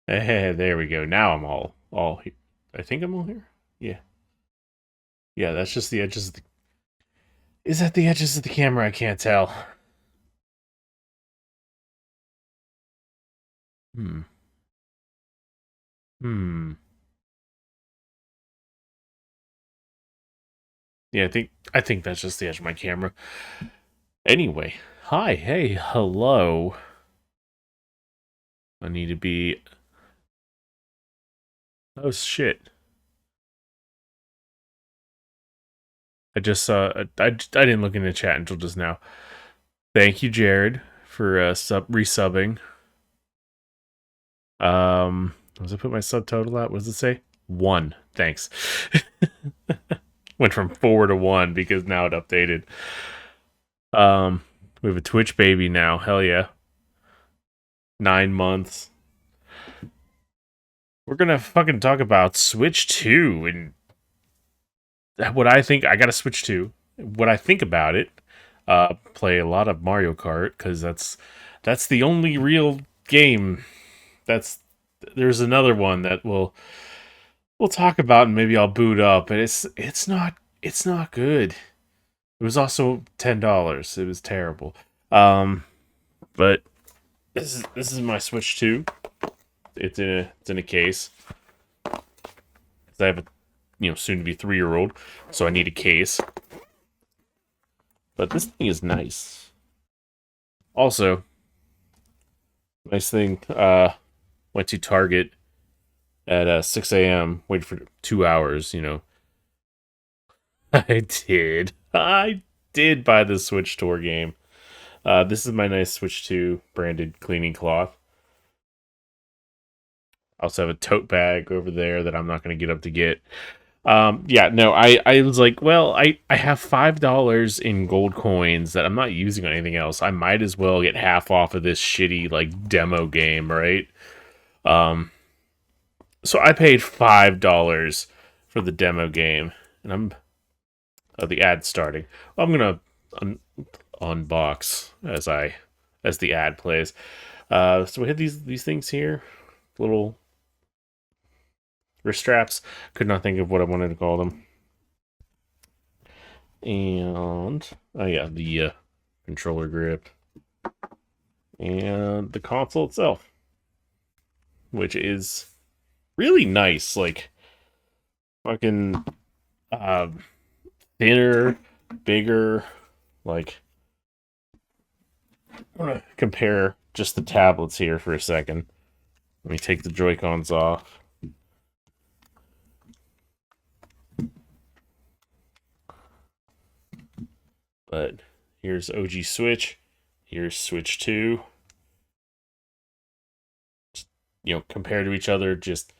Hey, there we go. Now I'm all here. I think I'm all here. Yeah, yeah. That's just the edges. Is that the edges of the camera? I can't tell. Hmm. Hmm. Yeah, I think that's just the edge of my camera. Anyway, hi, hey, hello. I need to be. Oh shit! I just saw. I didn't look in the chat until just now. Thank you, Jared, for resubbing. Was I put my subtotal out? What does it say? One. Thanks. Went from four to one because now it updated. Um, we have a Twitch baby now. Hell yeah. 9 months. We're gonna fucking talk about Switch 2 and what I think. I got to Switch 2. What I think about it. Play a lot of Mario Kart because that's the only real game. That's there's another one that we'll talk about and maybe I'll boot up, but it's not good. It was also $10. It was terrible. Um, but this is my Switch 2. It's in a case. 'Cause I have a soon to be 3-year old, so I need a case. But this thing is nice. Also, nice thing. Went to Target at 6 a.m. Waited for 2 hours. I did buy the Switch Tour game. This is my nice Switch 2 branded cleaning cloth. I also have a tote bag over there that I'm not going to get up to get. Yeah, no, I was like, well, I have $5 in gold coins that I'm not using on anything else. I might as well get half off of this shitty like demo game, right? Um, so I paid $5 for the demo game, and the ad starting. Well, I'm gonna unbox as the ad plays. So we have these things here, little wrist straps. Could not think of what I wanted to call them. And oh yeah, the controller grip and the console itself, which is really nice. Like fucking uh, thinner, bigger. Like I want to compare just the tablets here for a second. Let me take the Joy Cons off. But here's OG Switch. Here's Switch 2. Compared to each other, just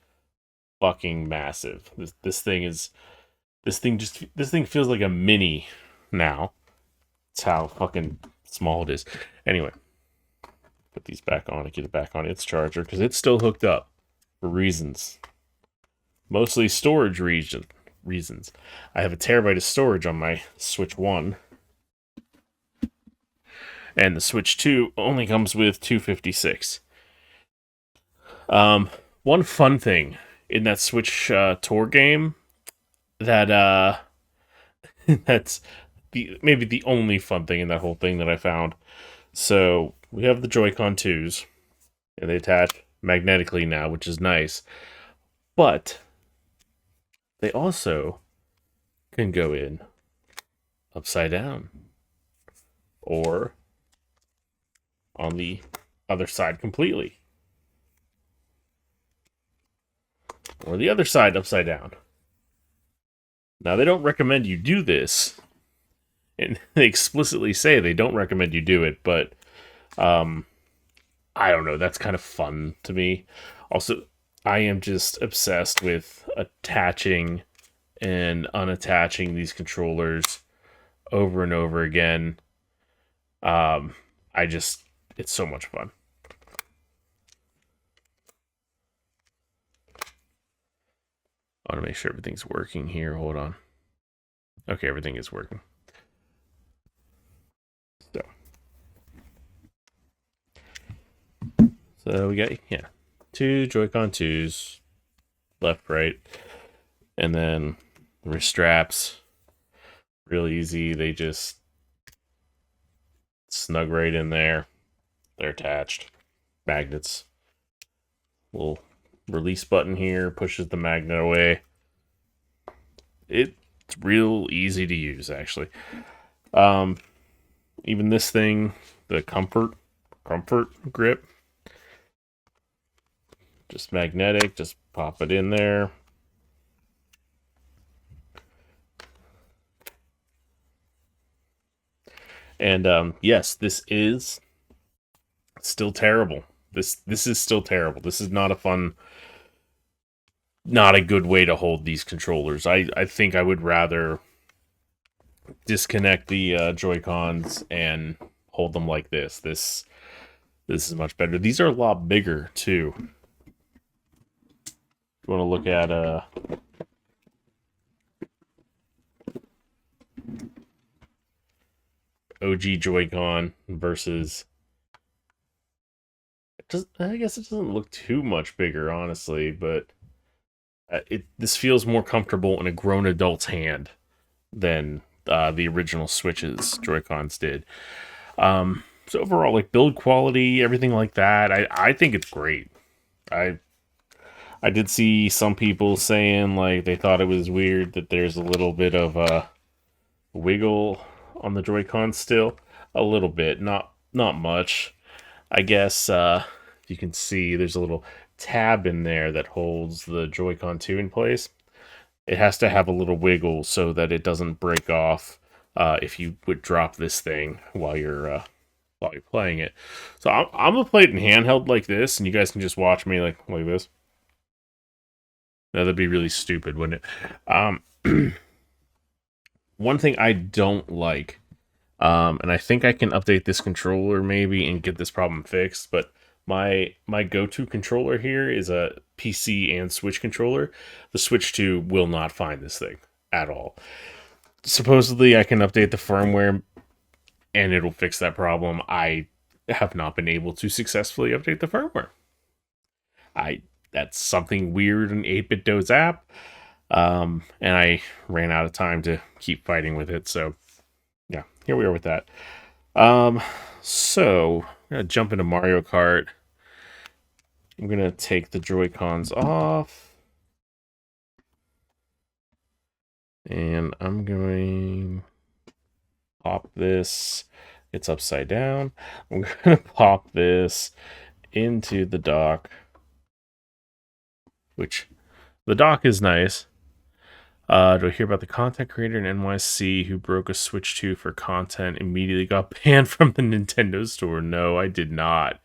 fucking massive. This thing feels like a mini now. It's how fucking small it is. Anyway, put these back on and get it back on its charger because it's still hooked up for reasons. Mostly storage reasons. I have a terabyte of storage on my Switch 1, and the Switch 2 only comes with 256. Um, One fun thing in that Switch tour game that that's maybe the only fun thing in that whole thing that I found. So we have the Joy-Con 2s, and they attach magnetically now, which is nice. But they also can go in upside down or on the other side completely, or the other side upside down. Now, they don't recommend you do this, and they explicitly say they don't recommend you do it, but um, I don't know. That's kind of fun to me. Also, I am just obsessed with attaching and unattaching these controllers over and over again. Um, it's so much fun. I want to make sure everything's working here. Hold on. Okay, everything is working. So we got, yeah. Two Joy-Con 2s, left, right, and then wrist straps. Real easy. They just snug right in there. They're attached. Magnets. Little release button here pushes the magnet away. It's real easy to use, actually. Um, Even this thing, the comfort grip, just magnetic. Just pop it in there. And yes, this is still terrible. This is still terrible. This is not a fun, not a good way to hold these controllers. I think I would rather disconnect the Joy Cons and hold them like this. This is much better. These are a lot bigger too. You want to look at OG Joy-Con versus. I guess it doesn't look too much bigger, honestly, but this feels more comfortable in a grown adult's hand than the original Switch's Joy-Cons did. So overall, like build quality, everything like that, I think it's great. I I did see some people saying like they thought it was weird that there's a little bit of a wiggle on the Joy-Con still, a little bit, not much. I guess you can see there's a little tab in there that holds the Joy-Con 2 in place. It has to have a little wiggle so that it doesn't break off if you would drop this thing while you're playing it. So I'm gonna play it in handheld like this, and you guys can just watch me like this. Now, that'd be really stupid, wouldn't it? One thing I don't like, and I think I can update this controller maybe and get this problem fixed, but my go-to controller here is a PC and Switch controller. The Switch 2 will not find this thing at all. Supposedly, I can update the firmware and it'll fix that problem. I have not been able to successfully update the firmware. That's something weird in 8BitDo's app, and I ran out of time to keep fighting with it. So, yeah, here we are with that. So I'm gonna jump into Mario Kart. I'm gonna take the Joy-Cons off, and I'm going to pop this. It's upside down. I'm gonna pop this into the dock, which the dock is nice. Do I hear about the content creator in NYC who broke a Switch 2 for content, immediately got banned from the Nintendo store? No, I did not.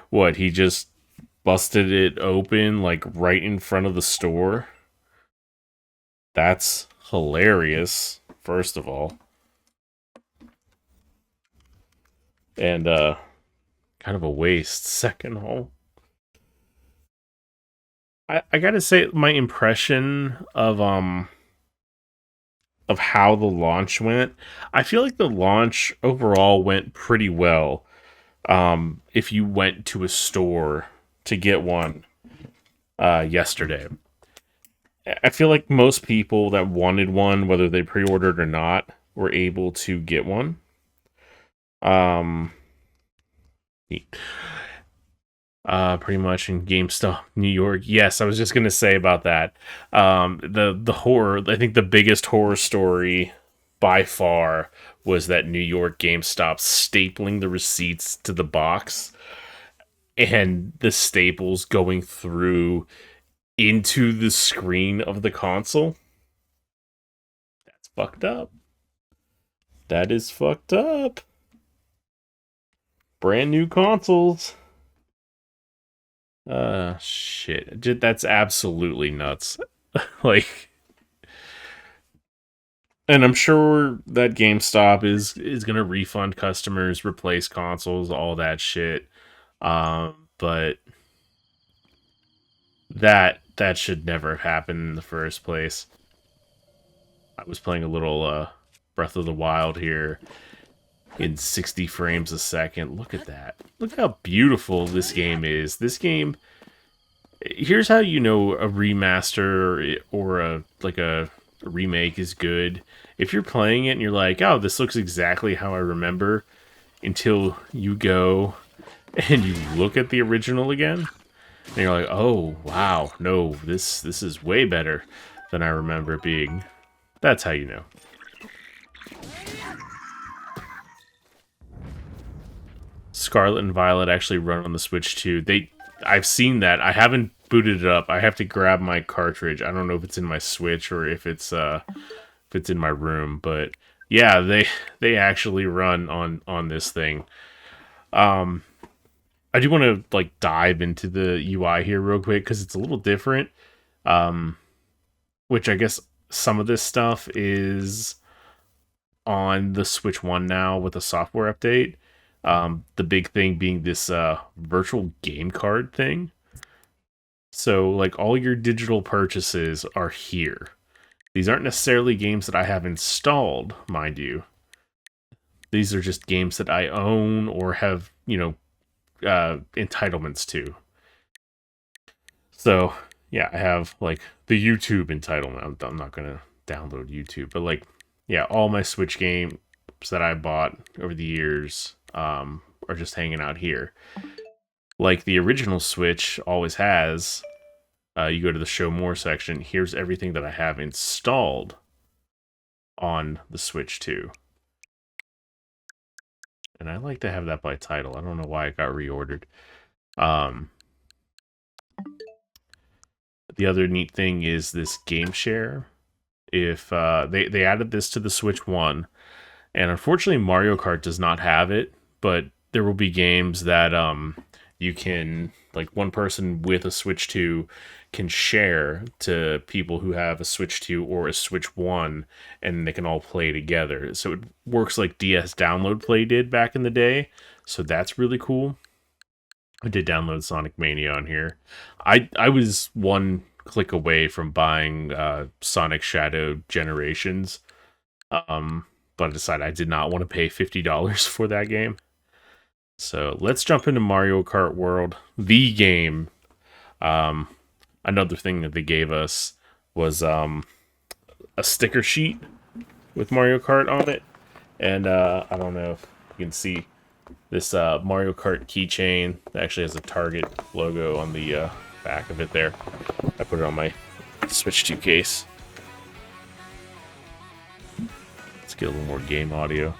What, he just busted it open, like, right in front of the store? That's hilarious, first of all. And, kind of a waste, second of all. I gotta say, my impression of how the launch went, I feel like the launch overall went pretty well. If you went to a store to get one yesterday, I feel like most people that wanted one, whether they pre-ordered or not, were able to get one. Pretty much in GameStop New York. Yes, I was just gonna say about that. The horror. I think the biggest horror story by far was that New York GameStop stapling the receipts to the box and the staples going through into the screen of the console. That's fucked up. That is fucked up. Brand new consoles. Shit. That's absolutely nuts. Like, and I'm sure that GameStop is gonna refund customers, replace consoles, all that shit. But that should never have happened in the first place. I was playing a little Breath of the Wild here in 60 frames a second. Look at that. Look how beautiful this game is. This game Here's how you know a remaster or a remake is good. If you're playing it and you're like, "Oh, this looks exactly how I remember," until you go and you look at the original again, and you're like, "Oh, wow, no, this is way better than I remember it being." That's how you know. Scarlet and Violet actually run on the Switch too. I've seen that. I haven't booted it up. I have to grab my cartridge. I don't know if it's in my Switch or if it's in my room, but yeah, they actually run on this thing. Um I do want to like dive into the UI here real quick cuz it's a little different. Um which I guess some of this stuff is on the Switch 1 now with a software update. The big thing being this virtual game card thing. So, like, all your digital purchases are here. These aren't necessarily games that I have installed, mind you. These are just games that I own or have, entitlements to. So, yeah, I have, like, the YouTube entitlement. I'm not going to download YouTube, but, like, yeah, all my Switch games that I bought over the years are just hanging out here. Like the original Switch always has, you go to the Show More section. Here's everything that I have installed on the Switch 2. And I like to have that by title. I don't know why it got reordered. The other neat thing is this game share. If they added this to the Switch 1, and unfortunately Mario Kart does not have it, but there will be games that you can, like, one person with a Switch 2 can share to people who have a Switch 2 or a Switch 1, and they can all play together. So it works like DS Download Play did back in the day. So that's really cool. I did download Sonic Mania on here. I was one click away from buying Sonic Shadow Generations, but I decided I did not want to pay $50 for that game. So let's jump into Mario Kart World, the game. Another thing that they gave us was a sticker sheet with Mario Kart on it. And I don't know if you can see this Mario Kart keychain that actually has a Target logo on the back of it there. I put it on my Switch 2 case. Let's get a little more game audio.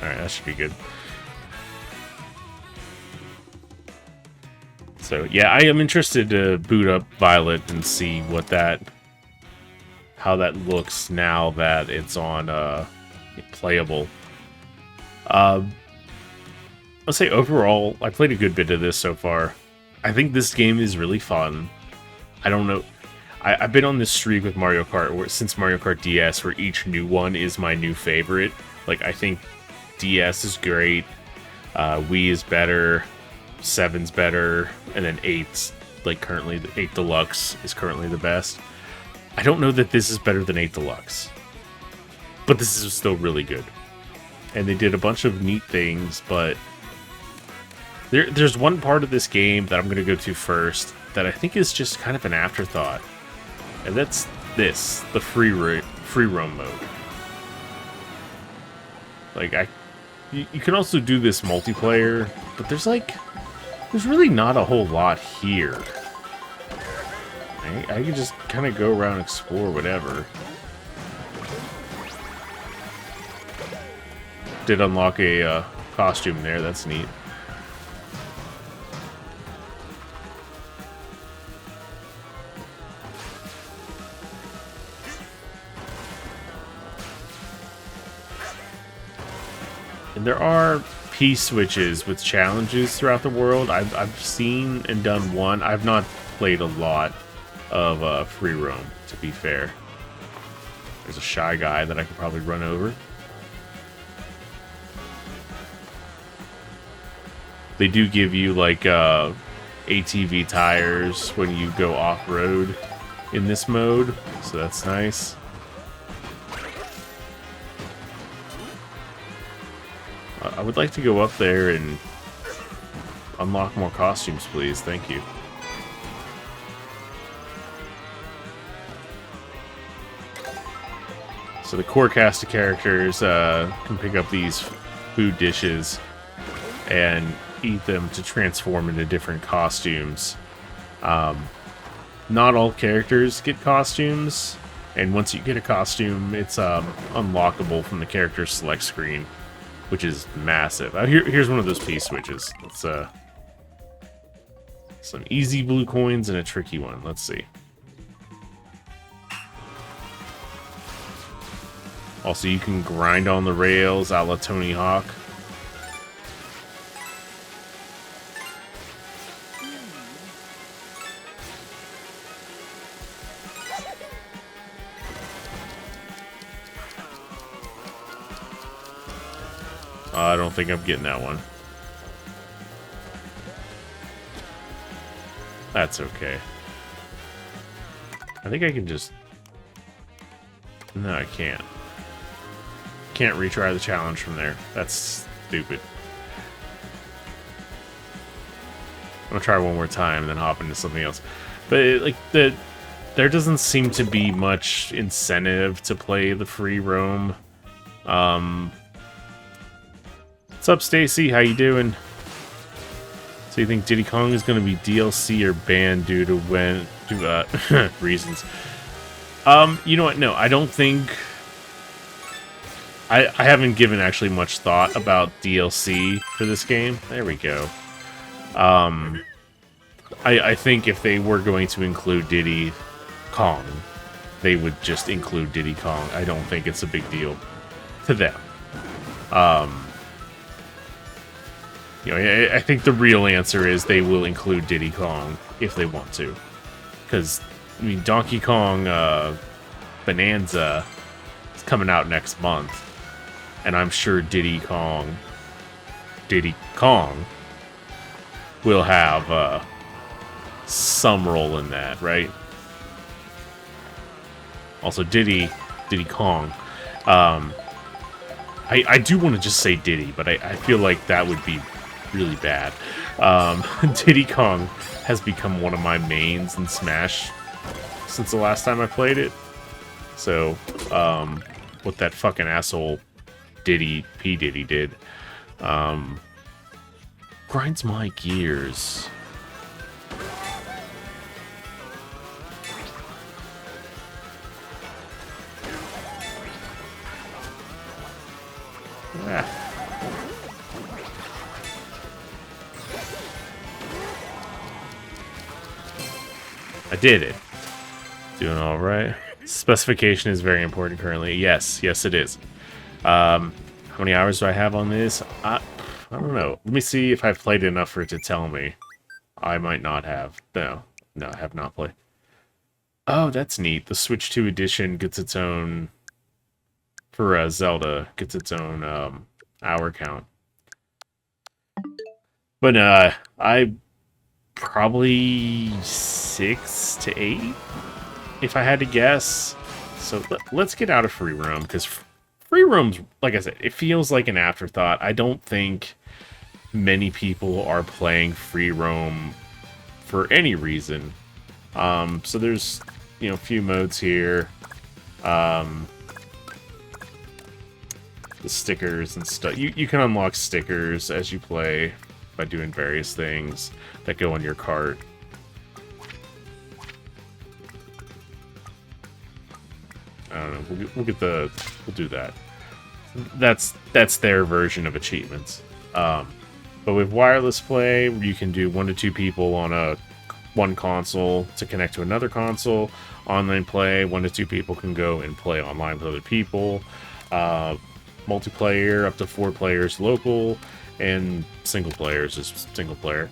Alright, that should be good. So, yeah, I am interested to boot up Violet and see how that looks now that it's on playable. I'll say overall, I played a good bit of this so far. I think this game is really fun. I don't know. I've been on this streak with Mario Kart since Mario Kart DS, where each new one is my new favorite. Like, I think DS is great, Wii is better, 7's better, and then 8's, like, currently, the 8 Deluxe is currently the best. I don't know that this is better than 8 Deluxe, but this is still really good. And they did a bunch of neat things, but there's one part of this game that I'm going to go to first that I think is just kind of an afterthought, and that's the free roam mode. Like, you can also do this multiplayer, but there's really not a whole lot here. I can just kind of go around and explore whatever. Did unlock a costume there, that's neat. And there are P-switches with challenges throughout the world. I've seen and done one. I've not played a lot of free roam, to be fair. There's a shy guy that I could probably run over. They do give you, like, ATV tires when you go off-road in this mode, so that's nice. I would like to go up there and unlock more costumes, please. Thank you. So the core cast of characters can pick up these food dishes and eat them to transform into different costumes. Not all characters get costumes, and once you get a costume, it's unlockable from the character select screen, which is massive. Here's one of those P-switches. It's some easy blue coins and a tricky one. Let's see. Also, you can grind on the rails a la Tony Hawk. I don't think I'm getting that one. That's okay. I think I can just... No, I can't. Can't retry the challenge from there. That's stupid. I'm gonna try one more time and then hop into something else. But there doesn't seem to be much incentive to play the free roam. What's up, Stacy? How you doing? So you think Diddy Kong is going to be DLC or banned due to reasons? You know what? No, I don't think... I haven't given actually much thought about DLC for this game. There we go. I think if they were going to include Diddy Kong, they would just include Diddy Kong. I don't think it's a big deal to them. You know, I think the real answer is they will include Diddy Kong if they want to. Because, I mean, Donkey Kong Bonanza is coming out next month. And I'm sure Diddy Kong will have some role in that, right? Also, Diddy Kong. I do want to just say Diddy, but I feel like that would be really bad. Diddy Kong has become one of my mains in Smash since the last time I played it. So, what that fucking asshole P. Diddy did, grinds my gears. Ah. I did it. Doing all right. Specification is very important currently. Yes, it is. How many hours do I have on this? I don't know. Let me see if I've played enough for it to tell me. I might not have. No, I have not played. Oh, that's neat. The Switch 2 edition gets its own... For Zelda, gets its own hour count. But I probably 6 to 8, if I had to guess. So let's get out of free roam, because free roam's, like I said, it feels like an afterthought. I don't think many people are playing free roam for any reason. So there's, you know, a few modes here. The stickers and stuff. You can unlock stickers as you play by doing various things that go on your cart. I don't know. We'll do that. That's their version of achievements. But with wireless play, you can do 1 to 2 people on one console to connect to another console. Online play, 1 to 2 people can go and play online with other people. Multiplayer, up to 4 players local, and single players is single player.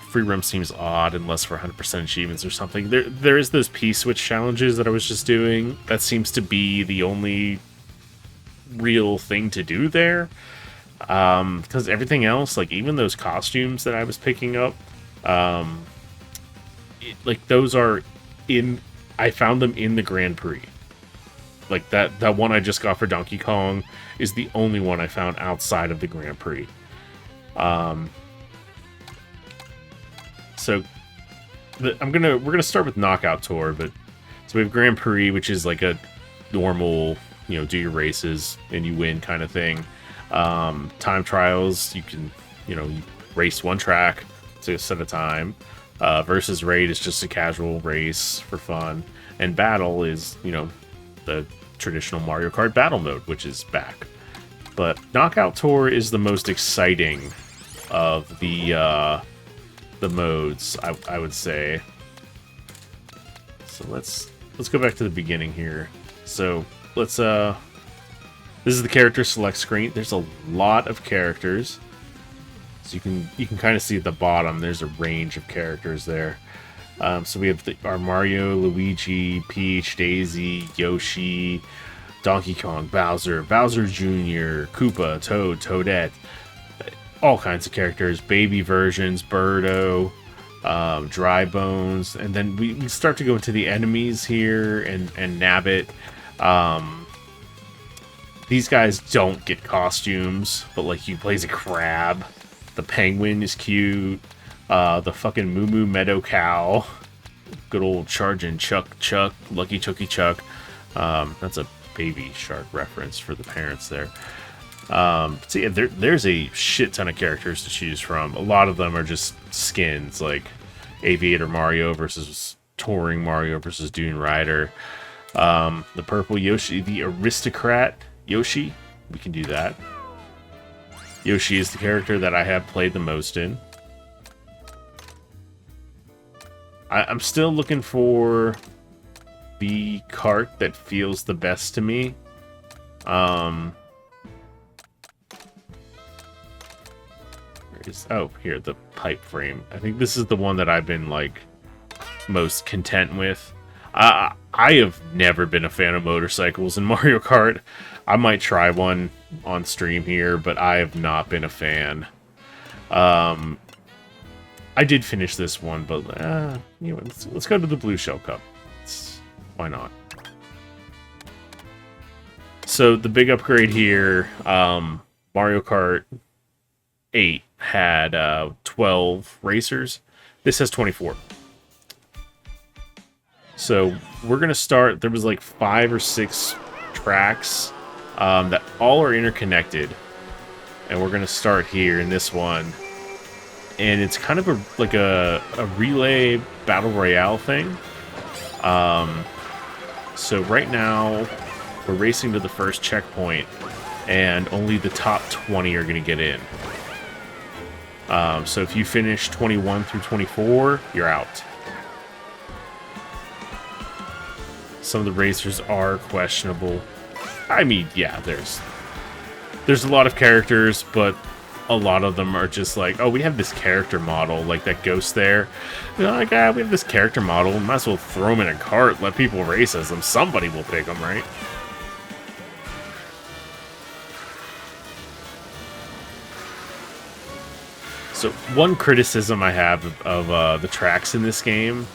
Free roam seems odd unless for 100% achievements or something. There is those P-switch challenges that I was just doing. That seems to be the only real thing to do there. Because everything else, like even those costumes that I was picking up, um, like those are in. I found them in the Grand Prix. Like that one I just got for Donkey Kong is the only one I found outside of the Grand Prix. So we're gonna start with Knockout Tour, but so we have Grand Prix, which is like a normal, do your races and you win kind of thing. Time trials, you can, you race one track to set a time. Versus raid is just a casual race for fun, and battle is, the traditional Mario Kart battle mode, which is back. But Knockout Tour is the most exciting of the modes, I would say. So let's go back to the beginning here. So let's this is the character select screen. There's a lot of characters. So you can kind of see at the bottom there's a range of characters there. So we have our Mario, Luigi, Peach, Daisy, Yoshi, Donkey Kong, Bowser, Bowser Jr., Koopa, Toad, Toadette, all kinds of characters, baby versions, Birdo, Dry Bones, and then we start to go into the enemies here and Nabbit. These guys don't get costumes, but like he plays a crab. The penguin is cute. The fucking Moo Moo Meadow Cow. Good old Chargin' Chuck, Lucky Chucky Chuck. That's a Baby Shark reference for the parents there. So yeah, there's a shit ton of characters to choose from. A lot of them are just skins, like Aviator Mario versus Touring Mario versus Dune Rider. The purple Yoshi, the Aristocrat Yoshi. We can do that. Yoshi is the character that I have played the most in. I'm still looking for the cart that feels the best to me. Here, the pipe frame. I think this is the one that I've been like most content with. I have never been a fan of motorcycles in Mario Kart. I might try one on stream here, but I have not been a fan. I did finish this one, but let's go to the Blue Shell Cup. Why not? So the big upgrade here, Mario Kart 8 had 12 racers. This has 24. So we're going to start, there was like 5 or 6 tracks that all are interconnected. And we're going to start here in this one. And it's kind of like a relay battle royale thing. So right now, we're racing to the first checkpoint, and only the top 20 are going to get in. So if you finish 21 through 24, you're out. Some of the racers are questionable. I mean, yeah, there's a lot of characters, but a lot of them are just like, oh, we have this character model, like that ghost there. They're like, we have this character model, might as well throw them in a cart, let people race as them. Somebody will pick them, right? So one criticism I have of the tracks in this game,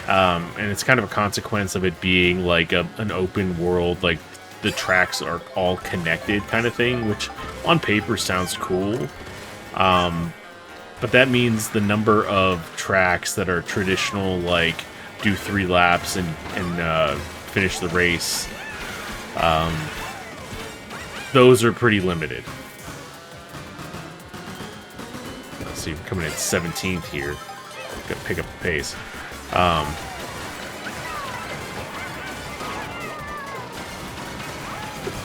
and it's kind of a consequence of it being like an open world, like the tracks are all connected kind of thing, which on paper sounds cool. But that means the number of tracks that are traditional, like do 3 laps and finish the race, those are pretty limited. Let's see, we're coming in 17th here. Gotta pick up the pace.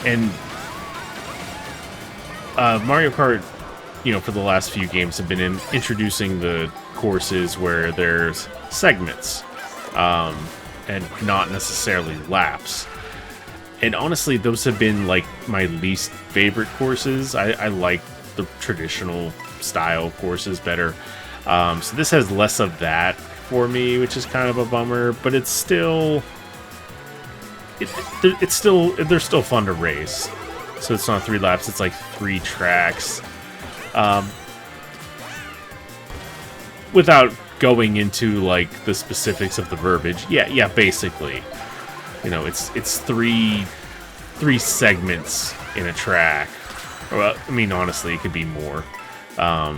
And Mario Kart, for the last few games have been introducing the courses where there's segments, and not necessarily laps. And honestly, those have been like my least favorite courses. I like the traditional style courses better. So this has less of that for me, which is kind of a bummer, but it's still... they're still fun to race. So it's not 3 laps, it's like 3 tracks. Without going into like the specifics of the verbiage, yeah, basically, you know, it's three segments in a track. Well, I mean, honestly, it could be more.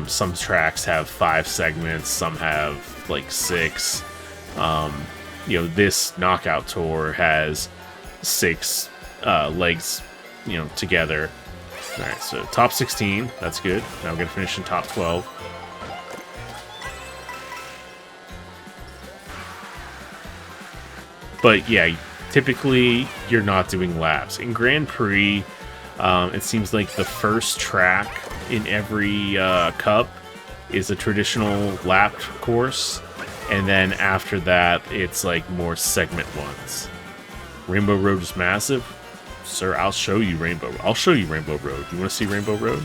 Some tracks have 5 segments, some have like 6. You know, this knockout tour has 6 legs, you know, together. All right, so top 16, that's good. Now we're gonna finish in top 12. But yeah, typically you're not doing laps. In Grand Prix, it seems like the first track in every cup is a traditional lap course, and then after that, it's like more segment ones. Rainbow Road is massive, sir. I'll show you Rainbow Road. You want to see Rainbow Road?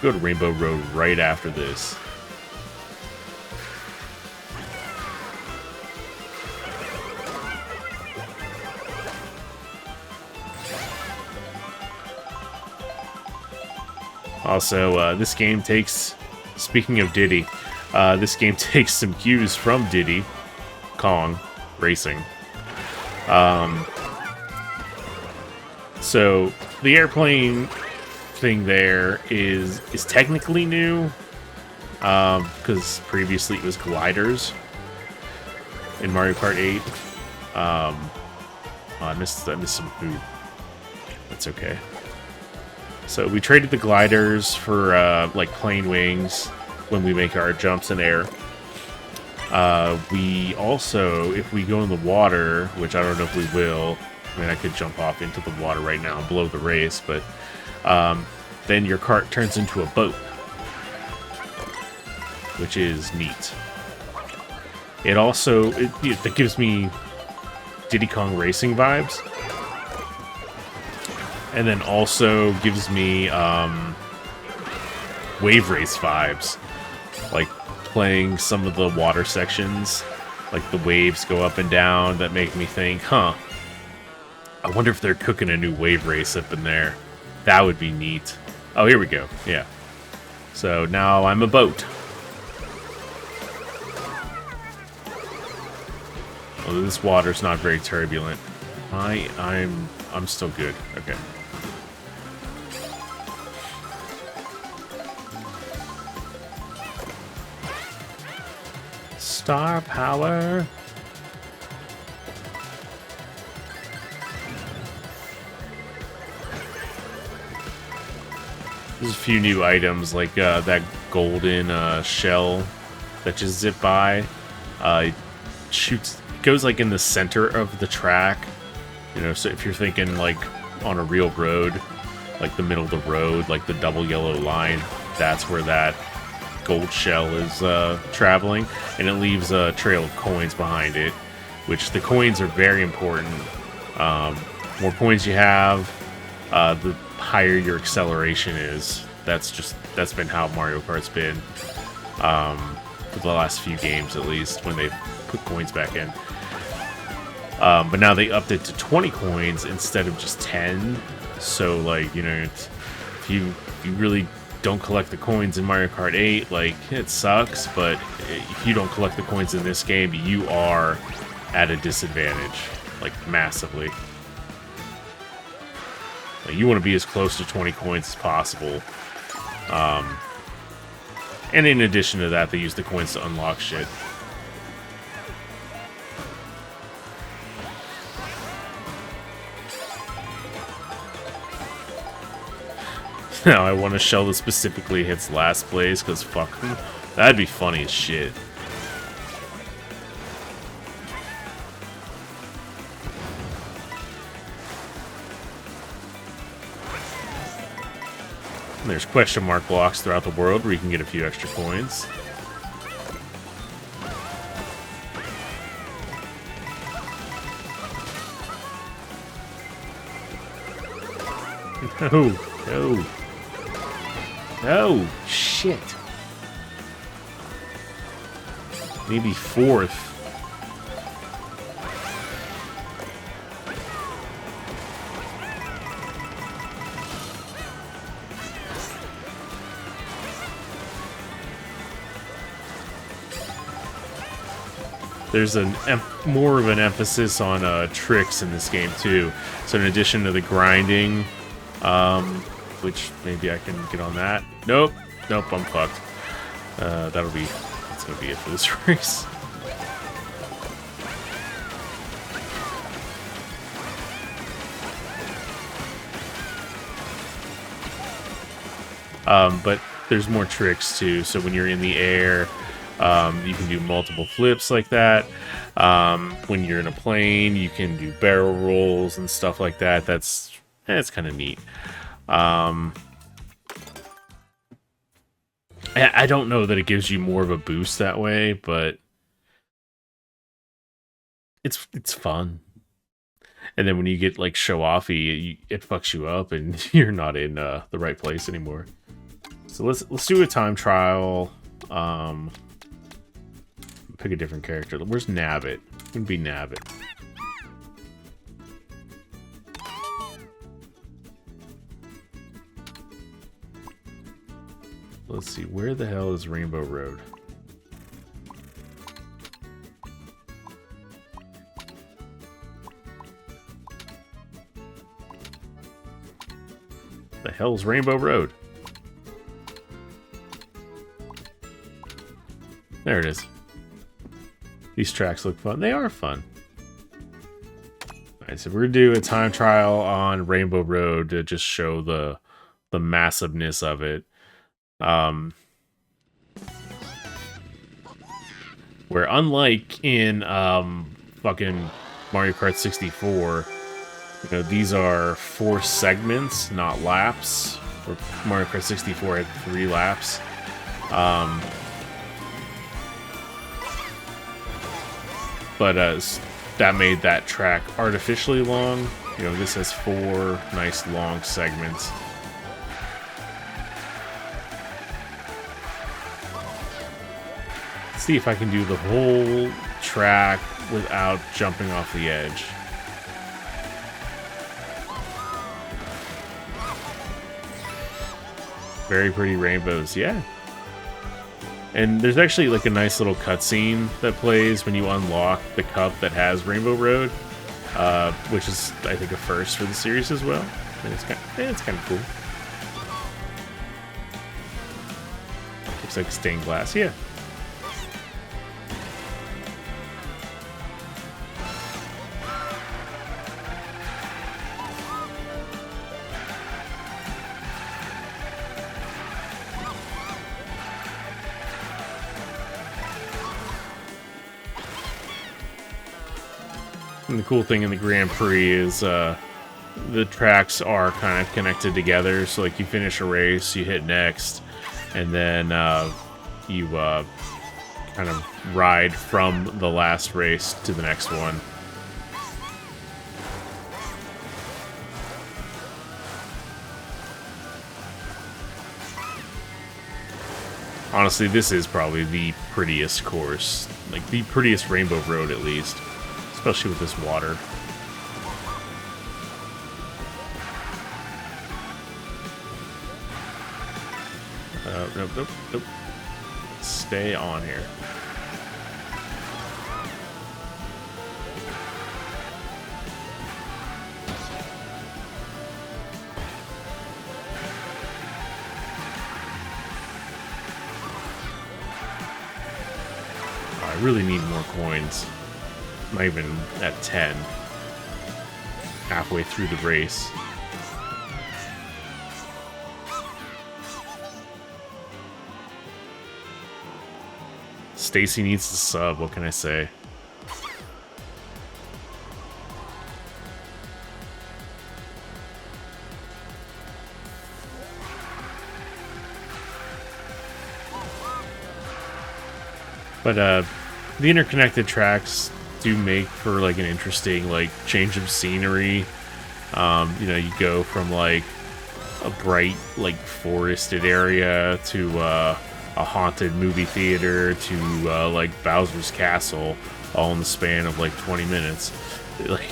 Go to Rainbow Road right after this. Also, this game takes, speaking of Diddy, this game takes some cues from Diddy Kong Racing. So the airplane thing there is technically new, because previously it was gliders in Mario Kart 8. Oh, I missed some food. That's okay. So we traded the gliders for like plane wings when we make our jumps in air. We also, if we go in the water, which I don't know if we will, I mean, I could jump off into the water right now and blow the race, but then your kart turns into a boat, which is neat. It also, it gives me Diddy Kong Racing vibes. And then also gives me Wave Race vibes. Like playing some of the water sections. Like the waves go up and down that make me think, huh, I wonder if they're cooking a new Wave Race up in there. That would be neat. Oh, here we go. Yeah. So now I'm a boat. Although this water's not very turbulent. I'm still good. Okay. Star power. There's a few new items, like that golden shell that just zip by. It goes like in the center of the track. You know, so if you're thinking like on a real road, like the middle of the road, like the double yellow line, that's where that gold shell is traveling, and it leaves a trail of coins behind it, which the coins are very important. More coins you have, the higher your acceleration is. That's been how Mario Kart's been for the last few games, at least, when they put coins back in. But now they upped it to 20 coins instead of just 10. So, like, you know, if you really don't collect the coins in Mario Kart 8, like, it sucks, but if you don't collect the coins in this game, you are at a disadvantage, like, massively. Like, you want to be as close to 20 coins as possible. And in addition to that, they use the coins to unlock shit. Now I want a shell that specifically hits last place, because fuck, that'd be funny as shit. And there's question mark blocks throughout the world where you can get a few extra coins. No, no. No, shit. Maybe fourth. there's more of an emphasis on tricks in this game too. So in addition to the grinding, which maybe I can get on that. Nope, I'm fucked. That's gonna be it for this race. But there's more tricks too. So when you're in the air, you can do multiple flips like that. When you're in a plane, you can do barrel rolls and stuff like that. That's kind of neat. I don't know that it gives you more of a boost that way, but it's fun. And then when you get like show offy, it fucks you up, and you're not in the right place anymore. So let's do a time trial. Pick a different character. Where's Nabbit? It would be Nabbit. Let's see, where the hell is Rainbow Road? The hell's Rainbow Road? There it is. These tracks look fun. They are fun. Alright, so we're gonna do a time trial on Rainbow Road to just show the massiveness of it. Where unlike in fucking Mario Kart 64, you know, these are 4 segments, not laps. Where Mario Kart 64 had 3 laps. But that made that track artificially long. You know, this has 4 nice long segments. Let's see if I can do the whole track without jumping off the edge. Very pretty rainbows, yeah. And there's actually like a nice little cutscene that plays when you unlock the cup that has Rainbow Road, which is, I think, a first for the series as well. And it's kind of cool. Looks like stained glass, yeah. And the cool thing in the Grand Prix is the tracks are kind of connected together. So like you finish a race, you hit next, and then you kind of ride from the last race to the next one. Honestly, this is probably the prettiest course. Like the prettiest Rainbow Road, at least. Especially with this water. Nope. Stay on here. I really need more coins. Not even at 10. Halfway through the race. Stacy needs to sub, what can I say? But the interconnected tracks do make for like an interesting like change of scenery. You know, you go from like a bright like forested area to a haunted movie theater to like Bowser's Castle, all in the span of like 20 minutes. Like,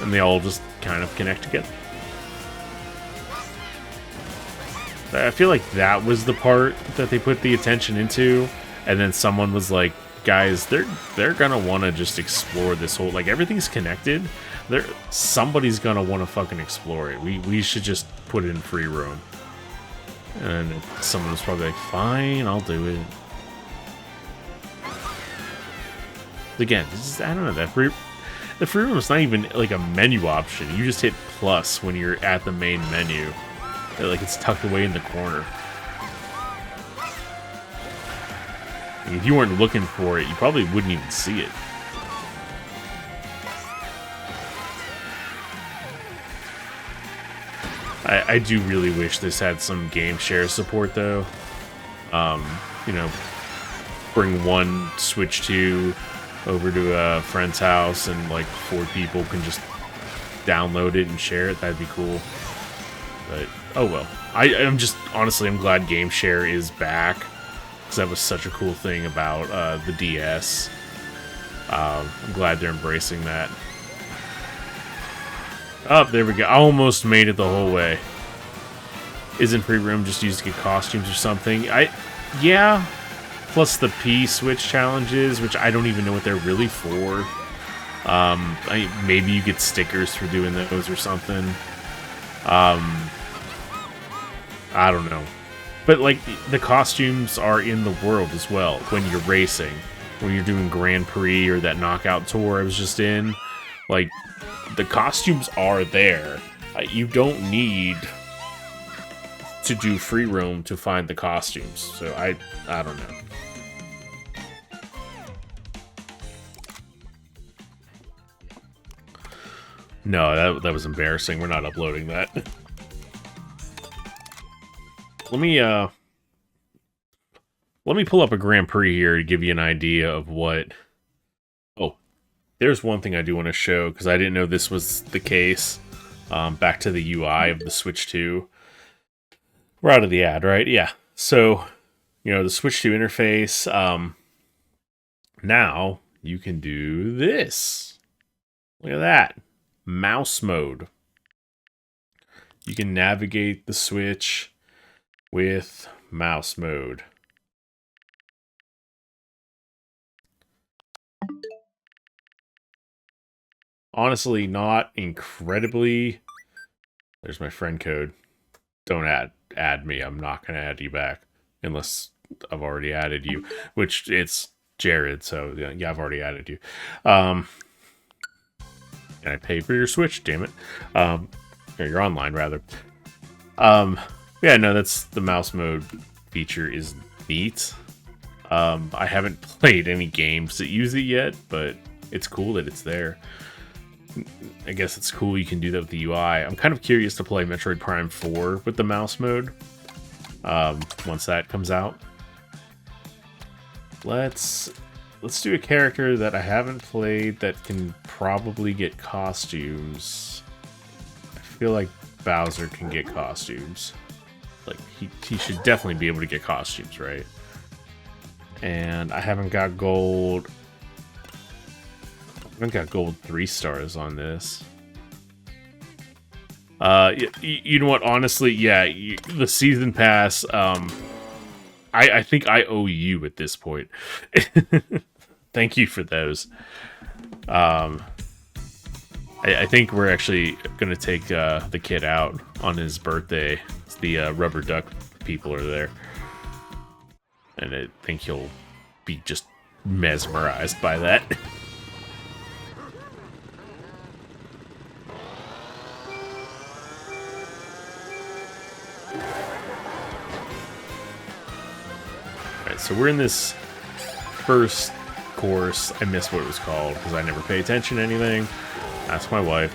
and they all just kind of connect together. I feel like that was the part that they put the attention into, and then someone was like, "Guys, they're gonna want to just explore this whole like everything's connected. Somebody's gonna want to fucking explore it. We should just put it in free roam." And someone was probably like, "Fine, I'll do it." Again, I don't know that the free room is not even like a menu option. You just hit plus when you're at the main menu. Like it's tucked away in the corner. If you weren't looking for it, you probably wouldn't even see it. I do really wish this had some game share support though. You know, bring one Switch 2 over to a friend's house and like 4 people can just download it and share it. That'd be cool. But oh well. I'm just honestly I'm glad game share is back because that was such a cool thing about the DS. I'm glad they're embracing that. Oh, there we go. I almost made it the whole way. Isn't free room just used to get costumes or something? Yeah. Plus the P-Switch challenges, which I don't even know what they're really for. Maybe you get stickers for doing those or something. I don't know. But, like, the costumes are in the world as well when you're racing. When you're doing Grand Prix or that knockout tour I was just in. Like, the costumes are there. You don't need to do free roam to find the costumes. So, I don't know. No, that was embarrassing. We're not uploading that. Let me pull up a Grand Prix here to give you an idea of what... Oh, there's one thing I do want to show, because I didn't know this was the case. Back to the UI of the Switch 2. We're out of the ad, right? Yeah. So, you know, the Switch 2 interface, now you can do this. Look at that. Mouse mode. You can navigate the Switch with mouse mode. Honestly, not incredibly... There's my friend code. Don't add me. I'm not going to add you back. Unless I've already added you. Which, it's Jared, so yeah, I've already added you. And I pay for your Switch, damn it. Or your online, rather. Yeah, no, that's the mouse mode feature is neat. I haven't played any games that use it yet, but it's cool that it's there. I guess it's cool you can do that with the UI. I'm kind of curious to play Metroid Prime 4 with the mouse mode. Once that comes out. Let's do a character that I haven't played that can probably get costumes. I feel like Bowser can get costumes. Like, he should definitely be able to get costumes, right? And I haven't got gold... I haven't got gold 3 stars on this. You know what? Honestly, yeah, the season pass, I think I owe you at this point. Thank you for those. I think we're actually going to take the kid out on his birthday. The rubber duck people are there. And I think he'll be just mesmerized by that. Alright, so we're in this first course. I missed what it was called because I never pay attention to anything. Ask my wife.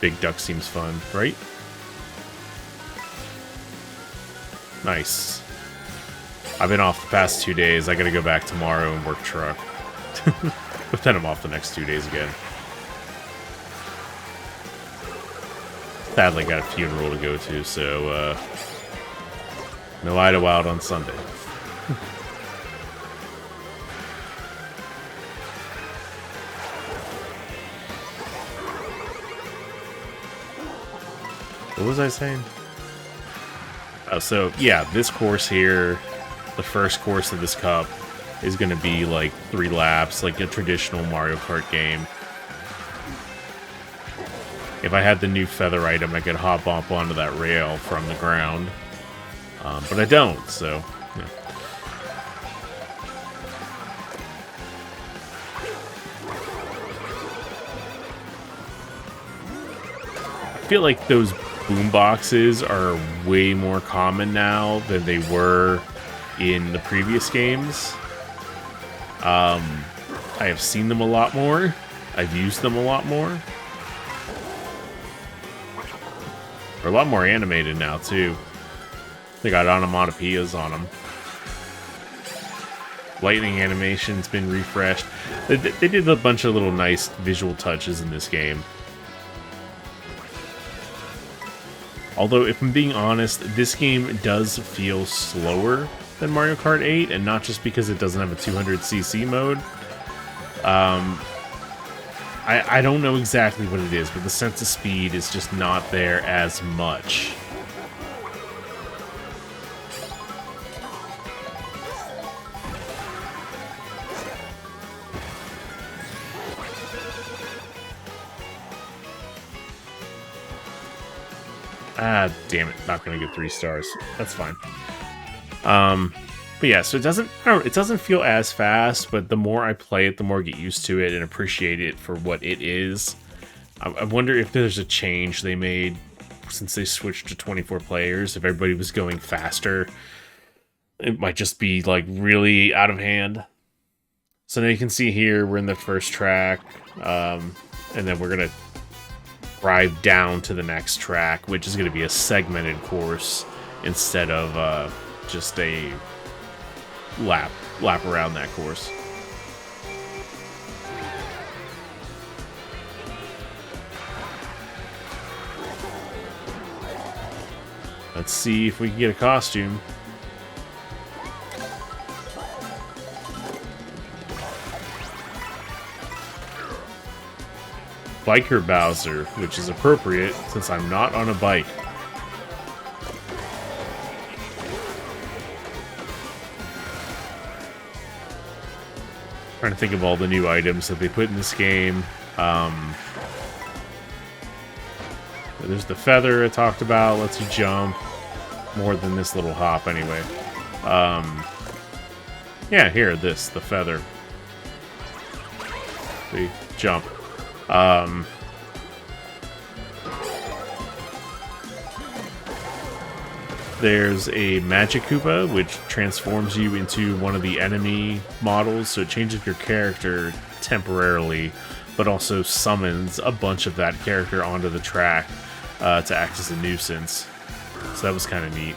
Big Duck seems fun, right? Nice. I've been off the past 2 days. I gotta go back tomorrow and work truck. But then I'm off the next 2 days again. Sadly, got a funeral to go to, so, no Idlewild on Sunday. What was I saying? So yeah, this course here, the first course of this cup, is going to be like 3 laps, like a traditional Mario Kart game. If I had the new feather item, I could hop up onto that rail from the ground. But I don't, so... Yeah. I feel like those boom boxes are way more common now than they were in the previous games. I have seen them a lot more. I've used them a lot more. They're a lot more animated now, too. They got onomatopoeias on them. Lightning animation's been refreshed. They did a bunch of little nice visual touches in this game. Although, if I'm being honest, this game does feel slower than Mario Kart 8, and not just because it doesn't have a 200cc mode. I don't know exactly what it is, but the sense of speed is just not there as much. Ah, damn it. Not gonna get 3 stars. That's fine. But yeah, so it doesn't feel as fast, but the more I play it, the more I get used to it and appreciate it for what it is. I wonder if there's a change they made since they switched to 24 players. If everybody was going faster, it might just be like really out of hand. So now you can see here, we're in the first track, and then we're gonna drive down to the next track, which is going to be a segmented course instead of just a lap around that course. Let's see if we can get a costume. Biker Bowser, which is appropriate since I'm not on a bike. Trying to think of all the new items that they put in this game. There's the feather I talked about, lets you jump. More than this little hop anyway. Yeah, here, the feather. See, jump. There's a Magic Koopa, which transforms you into one of the enemy models, so it changes your character temporarily, but also summons a bunch of that character onto the track to act as a nuisance. So that was kind of neat.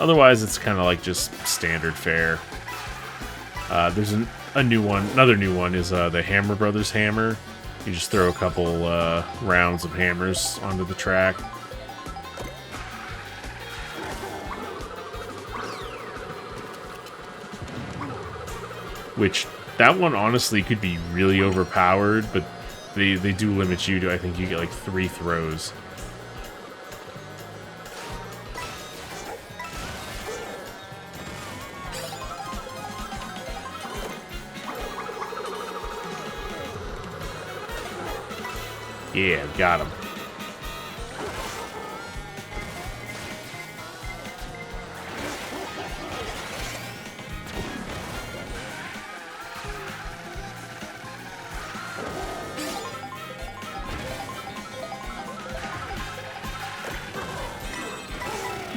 Otherwise, it's kind of like just standard fare. There's a new one. Another new one is the Hammer Brothers hammer. You just throw a couple rounds of hammers onto the track. Which, that one honestly could be really overpowered, but they do limit you to, I think you get like 3 throws. Yeah, got him.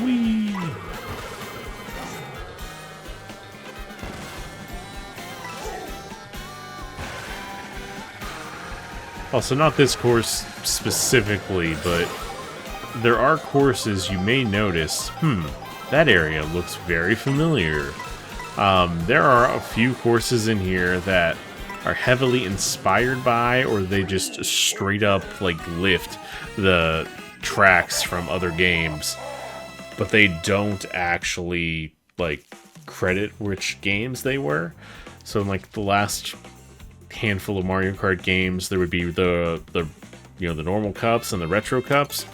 Whee! Also, not this course specifically, but there are courses you may notice, that area looks very familiar. There are a few courses in here that are heavily inspired by, or they just straight up, like, lift the tracks from other games. But they don't actually, like, credit which games they were. So, in, like, the last handful of Mario Kart games, there would be the the normal cups and the retro cups.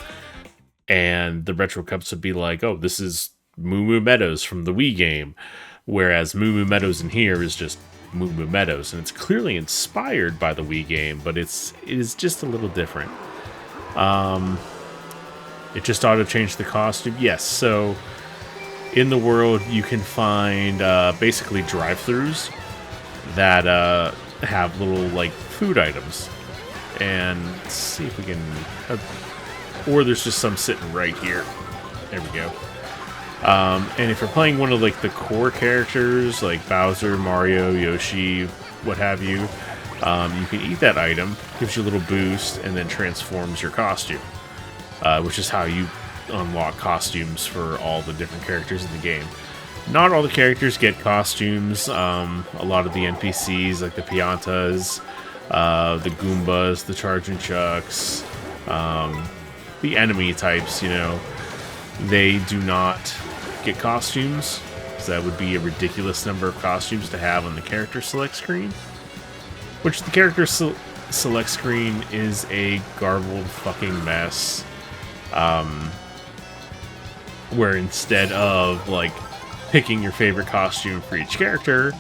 And the retro cups would be like, oh, this is Moo Moo Meadows from the Wii game. Whereas Moo Moo Meadows in here is just Moo Moo Meadows. And it's clearly inspired by the Wii game, but it is just a little different. It just auto-changed the costume. Yes, so in the world you can find basically drive-thrus that have little like food items. And let's see if we can... or there's just some sitting right here. There we go. And if you're playing one of like the core characters, like Bowser, Mario, Yoshi, what have you, you can eat that item, gives you a little boost, and then transforms your costume. Which is how you unlock costumes for all the different characters in the game. Not all the characters get costumes. A lot of the NPCs, like the Piantas, the Goombas, the Charging Chucks, the enemy types, they do not get costumes. So that would be a ridiculous number of costumes to have on the character select screen. Which the character select screen is a garbled fucking mess. Where instead of like picking your favorite costume for each character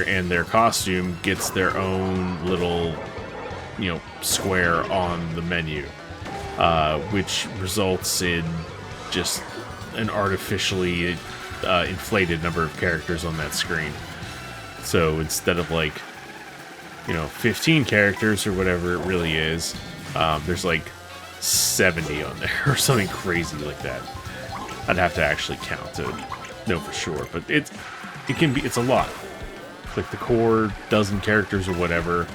and their costume gets their own little square on the menu, which results in just an artificially inflated number of characters on that screen. So instead of like 15 characters or whatever it really is, there's like 70 on there or something crazy like that. I'd have to actually count to know for sure, but it's a lot. Like the core dozen characters or whatever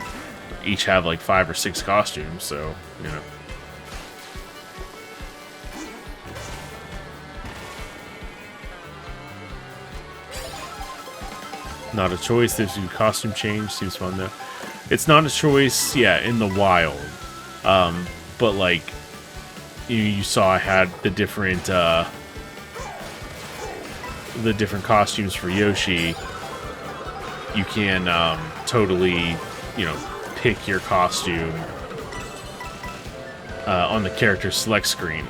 each have like 5 or 6 costumes, so not a choice. There's a costume change. Seems fun though. It's not a choice, in the wild. But like you saw, I had the different costumes for Yoshi. You can totally pick your costume on the character select screen.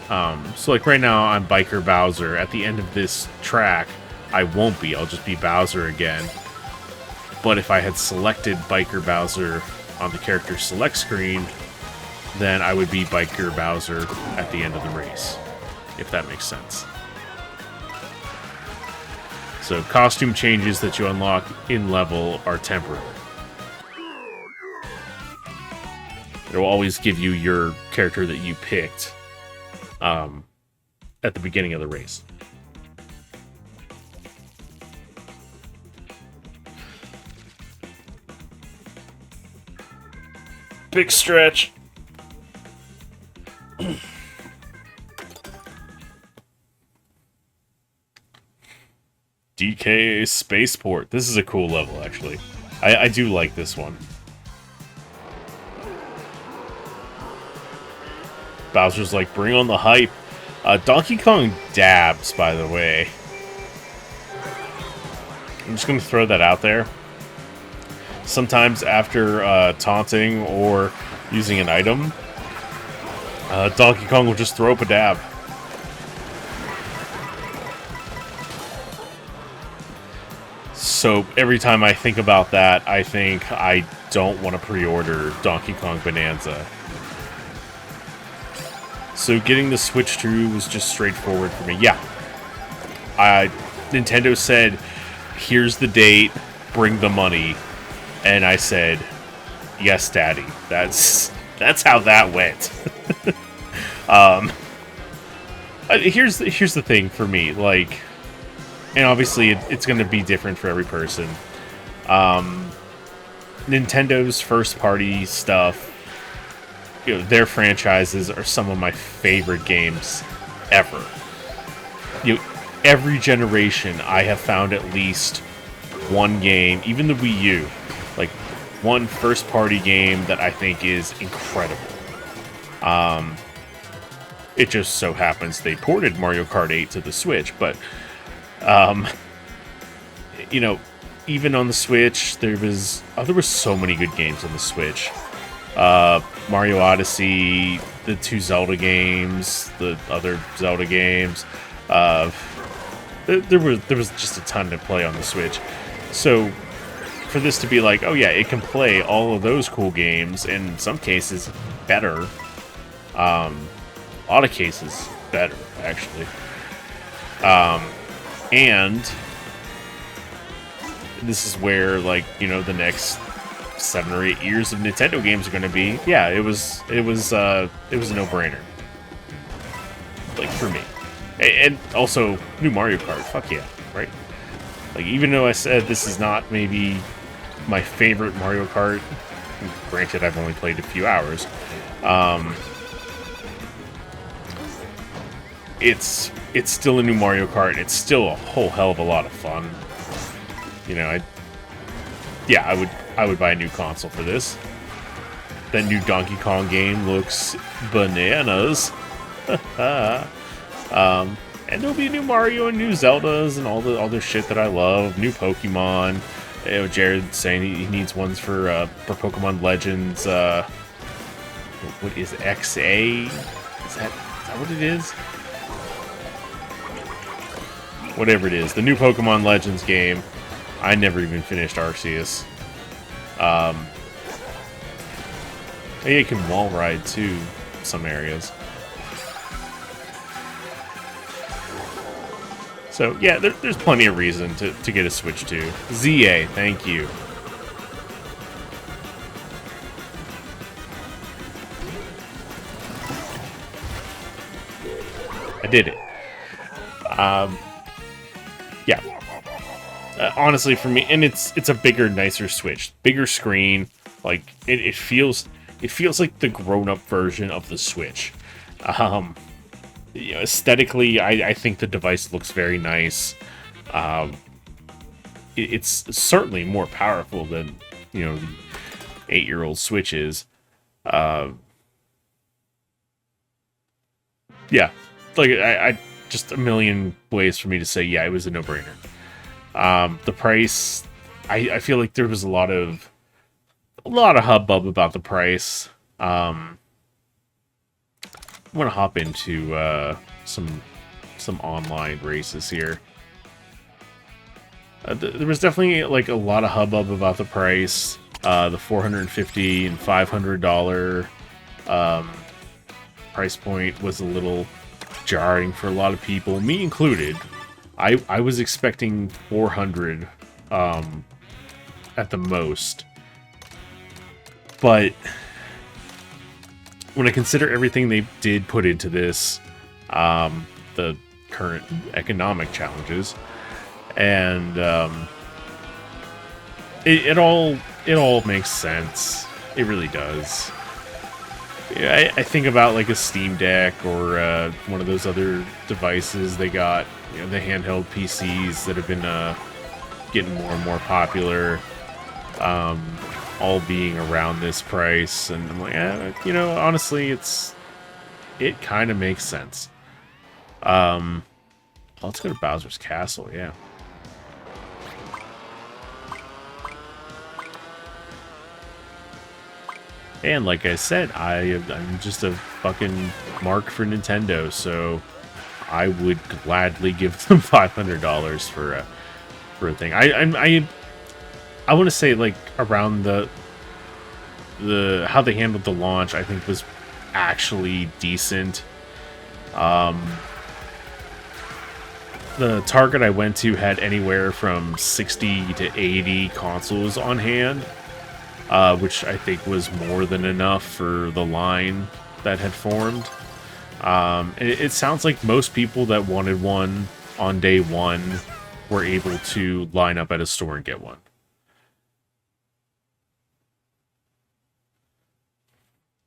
So like right now I'm Biker Bowser. At the end of this track I won't be. I'll just be Bowser again. But if I had selected Biker Bowser on the character select screen, then I would be Biker Bowser at the end of the race, if that makes sense. So costume changes that you unlock in level are temporary. It will always give you your character that you picked at the beginning of the race. Big stretch. DK Spaceport. This is a cool level, actually. I do like this one. Bowser's like, bring on the hype. Donkey Kong dabs, by the way. I'm just going to throw that out there. Sometimes after taunting or using an item, Donkey Kong will just throw up a dab. So every time I think about that, I think I don't want to pre-order Donkey Kong Bonanza. So getting the Switch 2 was just straightforward for me. Yeah. Nintendo said, here's the date, bring the money. And I said, yes, Daddy. That's how that went. Here's the thing for me, like, and obviously it's going to be different for every person. Nintendo's first party stuff, their franchises are some of my favorite games ever. Every generation I have found at least one game, even the Wii U, like one first party game that I think is incredible. It just so happens they ported Mario Kart 8 to the Switch, but even on the Switch, there was so many good games on the Switch. Mario Odyssey, the 2 Zelda games, the other Zelda games. Uh, there was just a ton to play on the Switch. So for this to be like, oh yeah, it can play all of those cool games, in some cases better. A lot of cases better, actually. And this is where, like, you know, the next 7 or 8 years of Nintendo games are going to be. Yeah, it was a no-brainer, like, for me. And also new Mario Kart. Fuck yeah, right? Like, even though I said this is not maybe my favorite Mario Kart, granted I've only played a few hours, it's still a new Mario Kart, and it's still a whole hell of a lot of fun. You know, I would buy a new console for this. That new Donkey Kong game looks bananas. And there'll be a new Mario and new Zeldas and all the other shit that I love. New Pokemon. You know, Jared's saying he needs ones for Pokemon Legends. What is XA? Is that what it is? Whatever it is, the new Pokemon Legends game. I never even finished Arceus. You can wall ride too, some areas. So yeah, there's plenty of reason to get a Switch 2. ZA, thank you. I did it. Yeah. Honestly, for me, and it's a bigger, nicer Switch, bigger screen. Like it feels like the grown-up version of the Switch. You know, aesthetically, I think the device looks very nice. It's certainly more powerful than, you know, the 8-year-old Switch is. Yeah, like I just a million ways for me to say yeah, it was a no-brainer. The price, I feel like there was a lot of hubbub about the price. I want to hop into some online races here. There was definitely like a lot of hubbub about the price. The $450 and $500 price point was a little jarring for a lot of people, me included. I was expecting 400 at the most, but when I consider everything they did put into this, the current economic challenges, and it all makes sense. It really does. Yeah, I think about like a Steam Deck or one of those other devices they got, you know, the handheld PCs that have been getting more and more popular, all being around this price, and I'm like, you know, honestly, it kind of makes sense. Let's go to Bowser's Castle, yeah. And like I said, I'm just a fucking mark for Nintendo, so I would gladly give them $500 for a thing. I want to say, like, around the how they handled the launch, I think was actually decent. The Target I went to had anywhere from 60 to 80 consoles on hand, which I think was more than enough for the line that had formed. It sounds like most people that wanted one on day one were able to line up at a store and get one.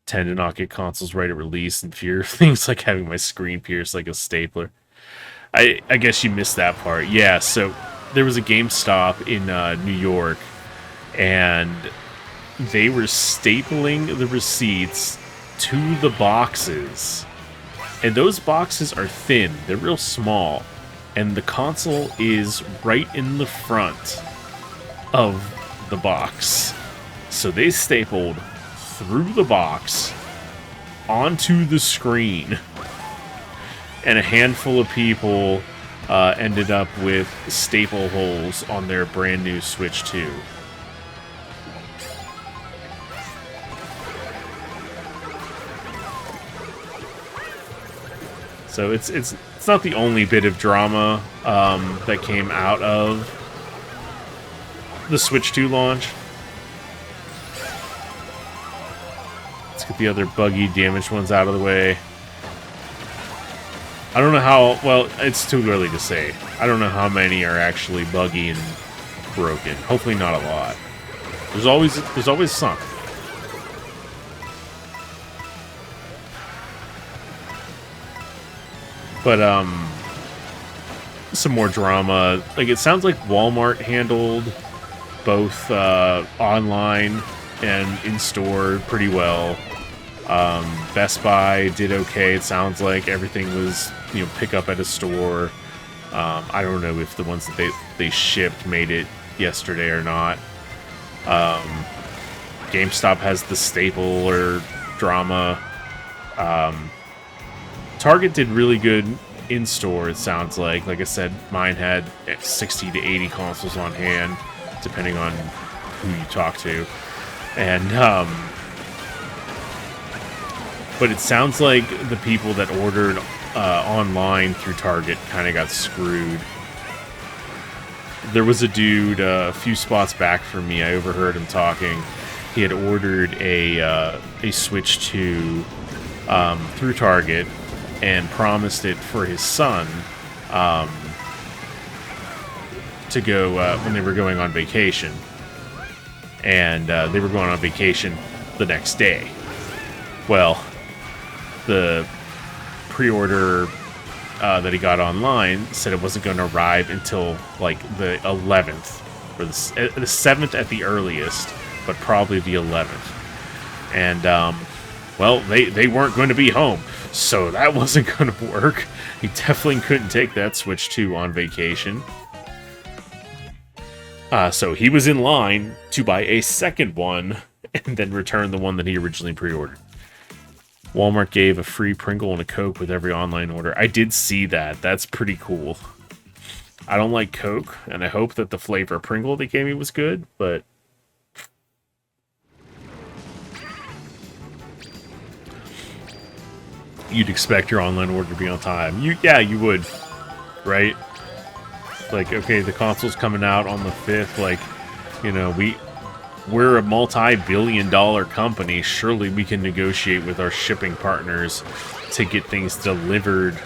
Tend to not get consoles right at release and fear things like having my screen pierced like a stapler. I guess you missed that part. Yeah, so there was a GameStop in New York, and they were stapling the receipts to the boxes. And those boxes are thin. They're real small. And the console is right in the front of the box. So they stapled through the box onto the screen. And a handful of people ended up with staple holes on their brand new Switch 2. So it's not the only bit of drama that came out of the Switch 2 launch. Let's get the other buggy, damaged ones out of the way. I don't know how... Well, it's too early to say. I don't know how many are actually buggy and broken. Hopefully not a lot. There's always some. But, some more drama. Like, it sounds like Walmart handled both online and in-store pretty well. Best Buy did okay. It sounds like everything was, pick up at a store. I don't know if the ones that they shipped made it yesterday or not. GameStop has the staple or drama. Target did really good in-store, it sounds like. Like I said, mine had 60 to 80 consoles on hand, depending on who you talk to. And, but it sounds like the people that ordered online through Target kind of got screwed. There was a dude a few spots back from me. I overheard him talking. He had ordered a Switch 2 through Target and promised it for his son to go when they were going on vacation. And they were going on vacation the next day. Well, the pre-order that he got online said it wasn't going to arrive until like the 11th or the 7th at the earliest, but probably the 11th. And well, they weren't going to be home, so that wasn't going to work. He definitely couldn't take that Switch 2 on vacation. So he was in line to buy a second one and then return the one that he originally pre-ordered. Walmart gave a free Pringle and a Coke with every online order. I did see that. That's pretty cool. I don't like Coke, and I hope that the flavor Pringle they gave me was good, but... You'd expect your online order to be on time. Yeah, you would. Right? Like, okay, the console's coming out on the 5th. Like, we're a multi-billion-dollar company. Surely we can negotiate with our shipping partners to get things delivered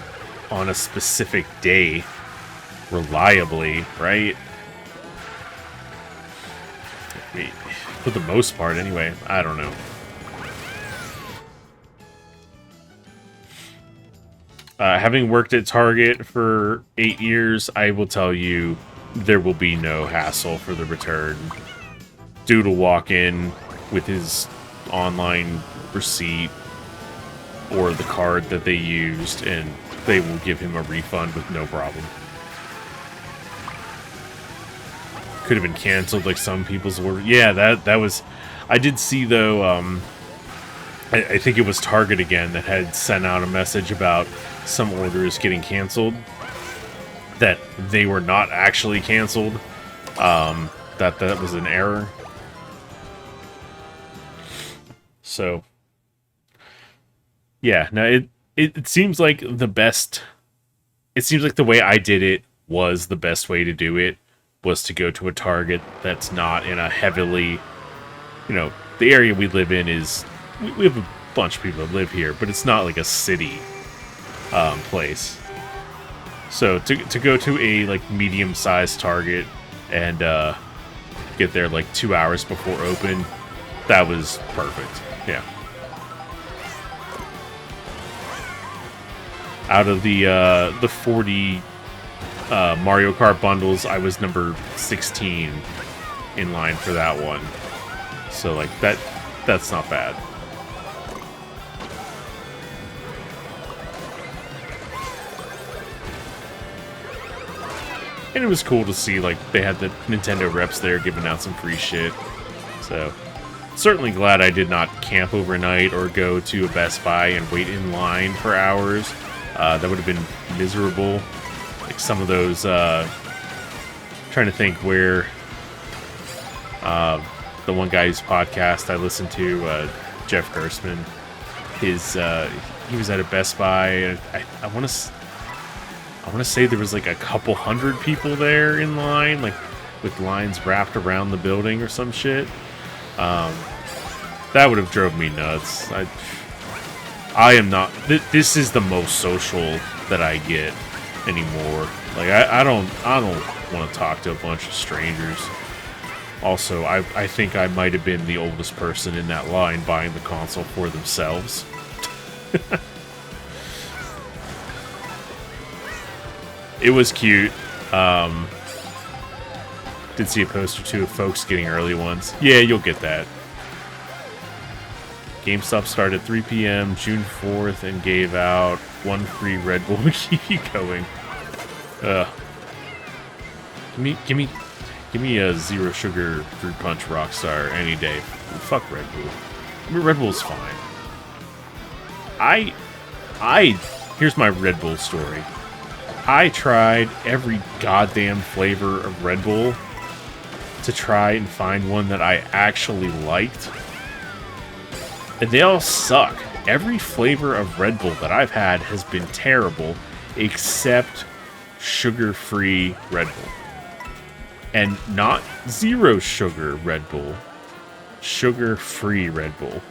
on a specific day reliably, right? For the most part, anyway. I don't know. Having worked at Target for 8 years, I will tell you there will be no hassle for the return. Dude will walk in with his online receipt or the card that they used, and they will give him a refund with no problem. Could have been canceled like some people's order. Yeah, that was... I did see, though, I think it was Target again that had sent out a message about some orders getting canceled, that they were not actually canceled, that was an error. So, yeah, no, it seems like the best, it seems like the way I did it was the best way to do it, was to go to a Target that's not in a heavily, the area we live in is, we have a bunch of people that live here, but it's not like a city place. So to go to a like medium-sized Target and get there like 2 hours before open, that was perfect. Yeah. Out of the 40 Mario Kart bundles, I was number 16 in line for that one. So like that's not bad. And it was cool to see, like, they had the Nintendo reps there giving out some free shit. So, certainly glad I did not camp overnight or go to a Best Buy and wait in line for hours. That would have been miserable. Like some of those, trying to think where, the one guy's podcast I listened to, Jeff Gerstmann, he was at a Best Buy, and I want to say there was like a couple hundred people there in line, like with lines wrapped around the building or some shit. That would have drove me nuts. I am not. This is the most social that I get anymore. Like I don't want to talk to a bunch of strangers. Also, I think I might have been the oldest person in that line buying the console for themselves. It was cute. Did see a poster too of folks getting early ones. Yeah, you'll get that. GameStop started at 3 p.m. June 4th and gave out one free Red Bull to keep you going. Give me a zero sugar fruit punch Rockstar any day. Fuck Red Bull. I mean, Red Bull's fine. Here's my Red Bull story. I tried every goddamn flavor of Red Bull to try and find one that I actually liked. And they all suck. Every flavor of Red Bull that I've had has been terrible, except sugar-free Red Bull. And not zero sugar Red Bull. Sugar-free Red Bull.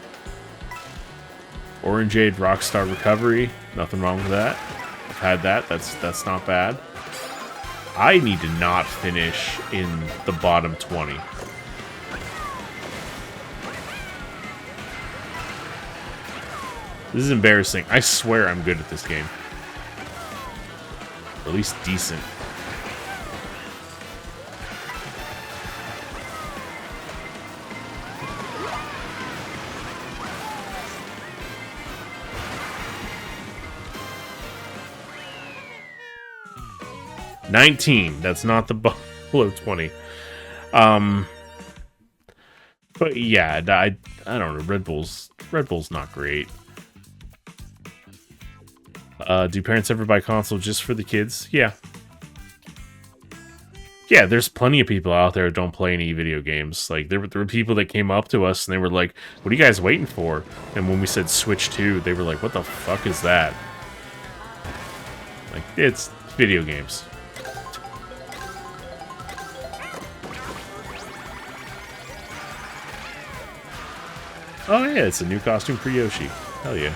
Orangeade Rockstar Recovery. Nothing wrong with that. I've had that. That's not bad. I need to not finish in the bottom 20. This is embarrassing. I swear I'm good at this game. Or at least decent. $19. That's not the below 20. But yeah, I don't know. Red Bull's not great. Do parents ever buy console just for the kids? Yeah. Yeah, there's plenty of people out there who don't play any video games. Like, there were people that came up to us and they were like, what are you guys waiting for? And when we said Switch 2, they were like, what the fuck is that? Like, it's video games. Oh yeah, it's a new costume for Yoshi. Hell yeah.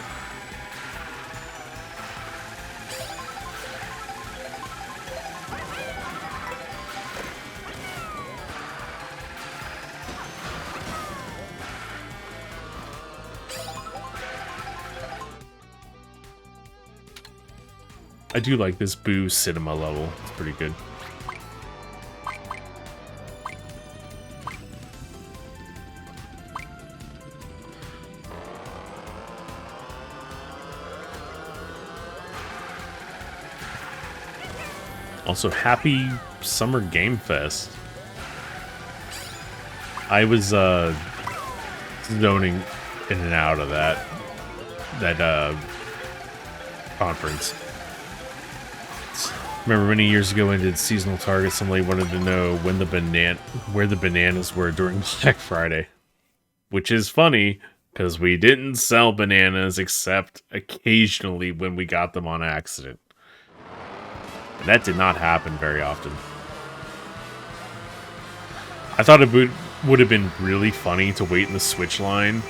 I do like this Boo Cinema level. It's pretty good. Also, happy Summer Game Fest. I was zoning in and out of that conference. Remember many years ago when I did seasonal targets, somebody wanted to know when where the bananas were during Black Friday. Which is funny, because we didn't sell bananas except occasionally when we got them on accident. And that did not happen very often. I thought it would have been really funny to wait in the Switch line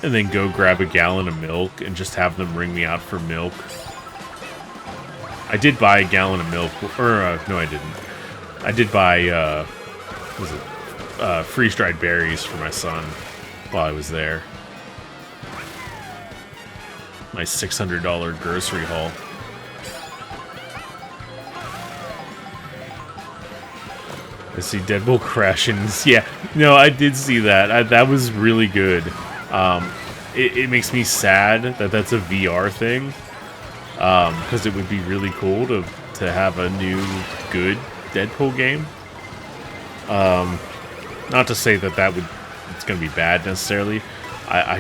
and then go grab a gallon of milk and just have them ring me out for milk. I did buy a gallon of milk, or no I didn't. I did buy, freeze-dried berries for my son while I was there. My $600 grocery haul. I see Deadpool crashing. Yeah, no, I did see that. That was really good. It makes me sad that that's a VR thing. Because it would be really cool to have a new, good Deadpool game. Not to say that would it's going to be bad necessarily. I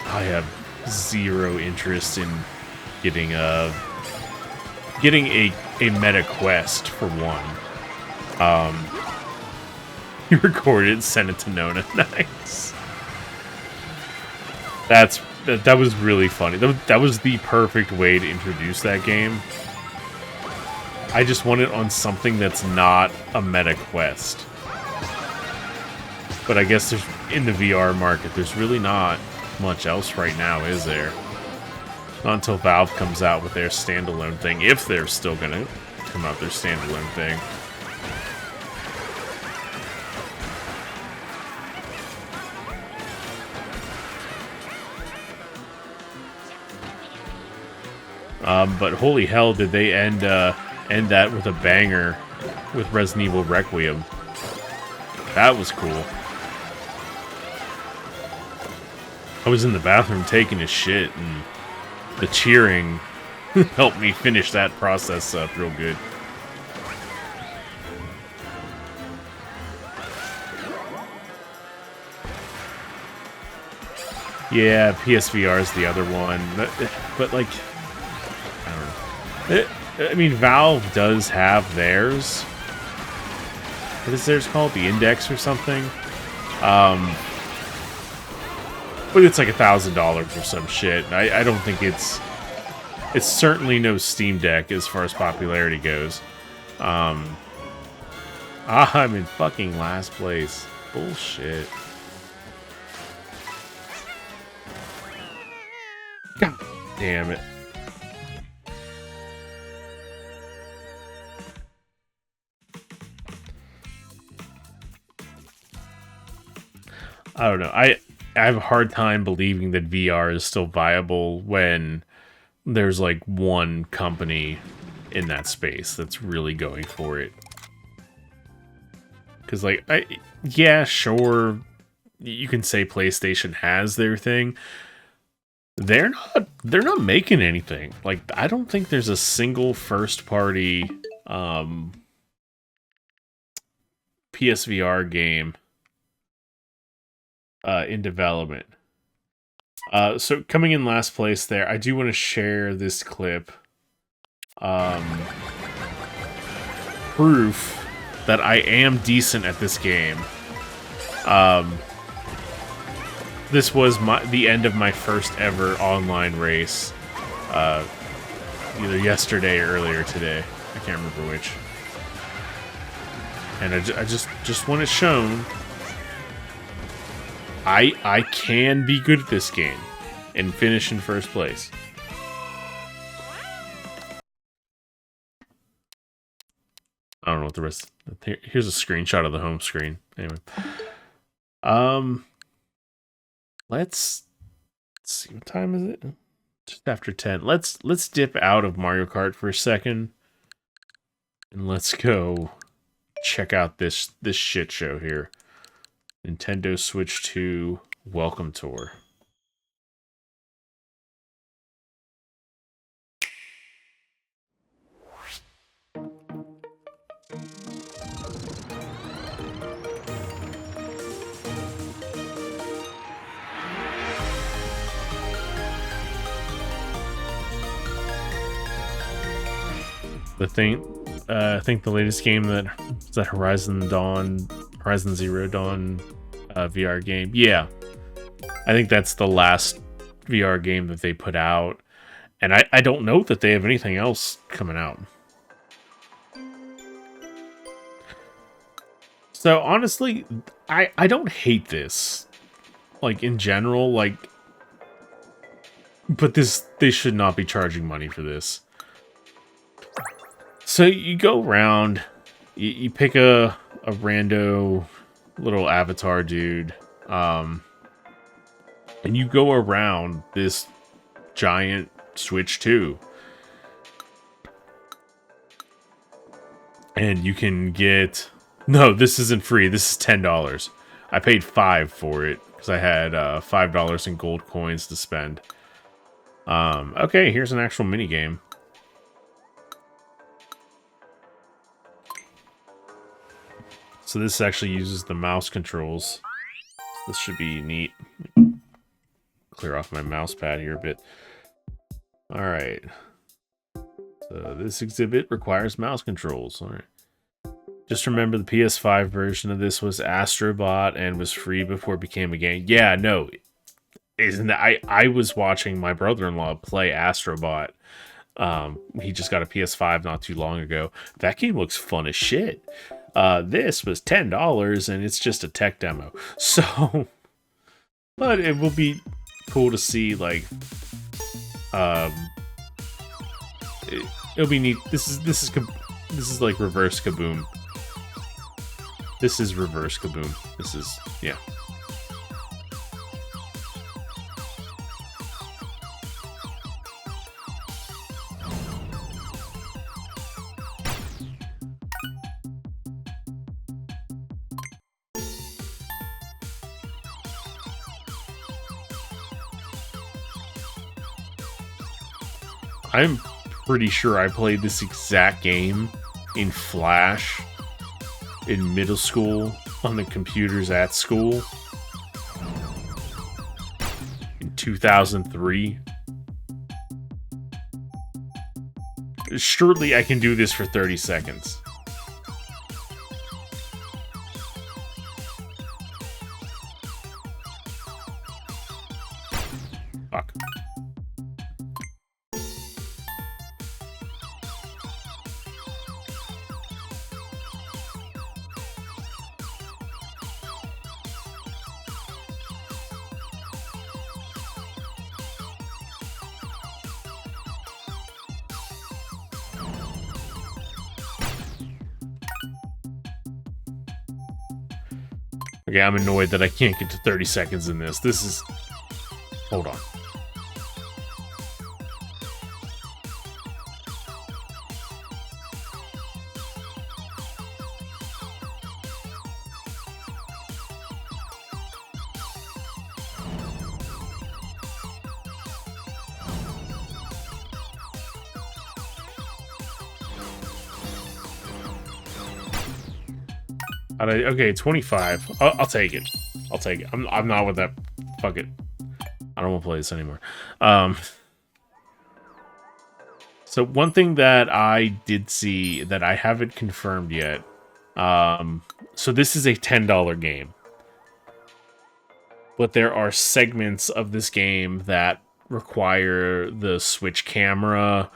have zero interest in getting a meta quest for one. You recorded it, sent it to Nona. Nice. That was really funny. That was the perfect way to introduce that game. I just want it on something that's not a meta quest. But I guess there's, in the VR market, there's really not much else right now, is there? Not until Valve comes out with their standalone thing, if they're still gonna come out with their standalone thing. But holy hell, did they end that with a banger with Resident Evil Requiem. That was cool. I was in the bathroom taking a shit, and the cheering helped me finish that process up real good. Yeah, PSVR is the other one, but like, I don't know. I mean, Valve does have theirs. What is theirs called? The Index or something? But it's like $1,000 or some shit. I don't think it's certainly no Steam Deck as far as popularity goes. I'm in fucking last place. Bullshit. God damn it. I don't know. I have a hard time believing that VR is still viable when there's like one company in that space that's really going for it. Because like, yeah, sure, you can say PlayStation has their thing. They're not making anything. Like, I don't think there's a single first party PSVR game in development. So coming in last place there, I do want to share this clip. Proof that I am decent at this game. This was the end of my first ever online race. Either yesterday or earlier today. I can't remember which. And I just want it shown. I can be good at this game and finish in first place. I don't know what the rest. Here's a screenshot of the home screen. Anyway, let's see, what time is it? Just after 10. Let's dip out of Mario Kart for a second, and let's go check out this shit show here. Nintendo Switch 2 Welcome Tour. I think the latest game is that Horizon Zero Dawn VR game. Yeah, I think that's the last VR game that they put out, and I don't know that they have anything else coming out. So honestly, I don't hate this, like, in general, like, but they should not be charging money for this. So you go around, you pick a rando little avatar dude, and you go around this giant Switch 2. And you can get... No, this isn't free. This is $10. I paid $5 for it because I had $5 in gold coins to spend. Okay, here's an actual minigame. So this actually uses the mouse controls. This should be neat. Clear off my mouse pad here a bit. All right. So this exhibit requires mouse controls. All right. Just remember the PS5 version of this was Astrobot and was free before it became a game. Yeah, no. Isn't that I was watching my brother-in-law play Astrobot. He just got a PS5 not too long ago. That game looks fun as shit. This was $10 and it's just a tech demo. So, but it will be cool to see, like, it'll be neat. This is like reverse Kaboom. This is reverse Kaboom. This is, yeah. I'm pretty sure I played this exact game in Flash in middle school on the computers at school in 2003. Surely I can do this for 30 seconds. Fuck. Okay, I'm annoyed that I can't get to 30 seconds in this. This is... Hold on. Okay, 25. I'll take it. I'll take it. I'm not with that. Fuck it. I don't want to play this anymore. So one thing that I did see that I haven't confirmed yet. So this is a $10 game. But there are segments of this game that require the Switch camera,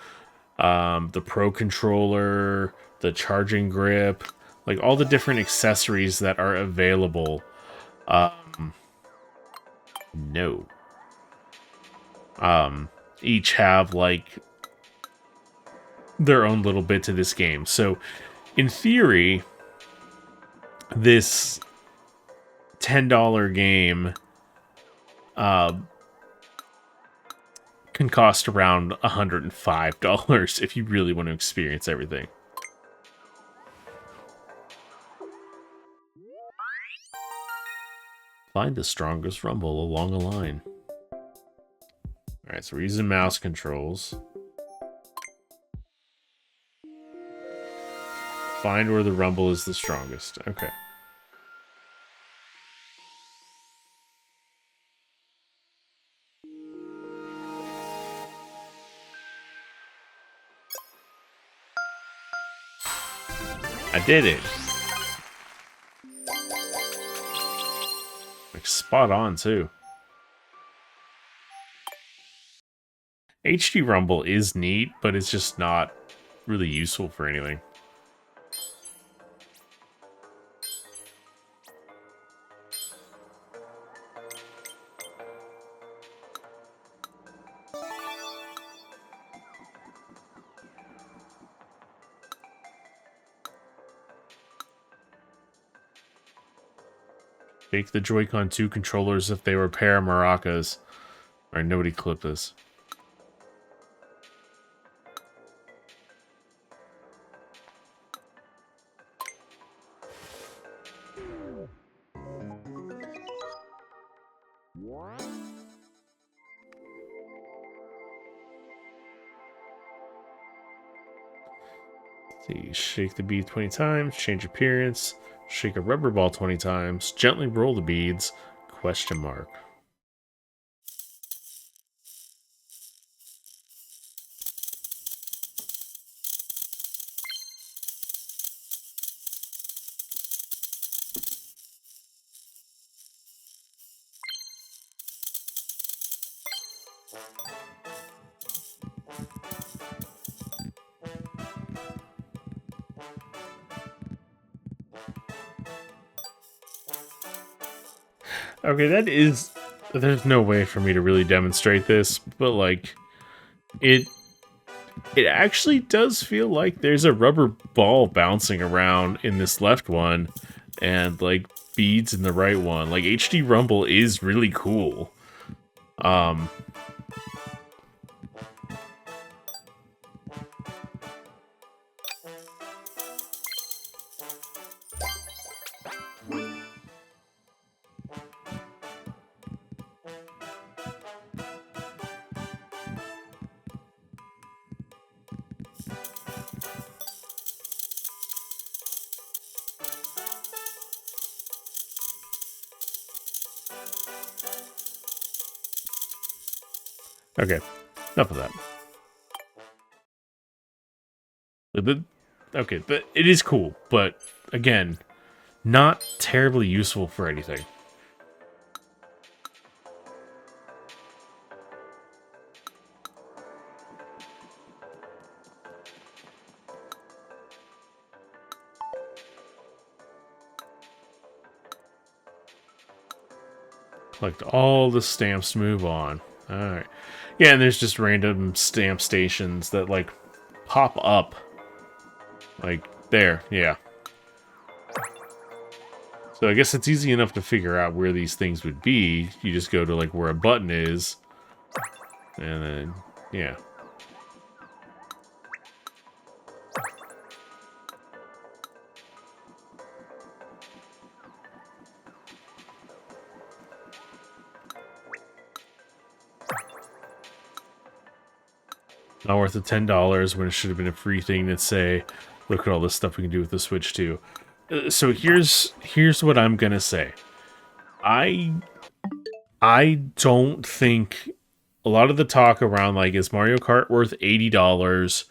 the Pro Controller, the charging grip, like all the different accessories that are available. No. Each have like their own little bit to this game. So in theory, this $10 game can cost around $105 if you really want to experience everything. Find the strongest rumble along a line. Alright, so we're using mouse controls. Find where the rumble is the strongest. Okay. I did it. Like, spot on, too. HD Rumble is neat, but it's just not really useful for anything. Make the Joy-Con 2 controllers if they were pair of maracas. Alright, nobody clip this. See, shake the bead 20 times, change appearance, shake a rubber ball 20 times, gently roll the beads, Question mark. Okay, that is... There's no way for me to really demonstrate this, but, like, it actually does feel like there's a rubber ball bouncing around in this left one, and, like, beads in the right one. Like, HD Rumble is really cool. Okay, enough of that. Okay, but it is cool, but again, not terribly useful for anything. Collect all the stamps to move on. Alright. Yeah, and there's just random stamp stations that, like, pop up. Like, there, yeah. So I guess it's easy enough to figure out where these things would be. You just go to, like, where a button is. And then, yeah. Not worth the $10 when it should have been a free thing to say, look at all this stuff we can do with the Switch 2. So here's what I'm gonna say. I don't think a lot of the talk around, like, is Mario Kart worth $80?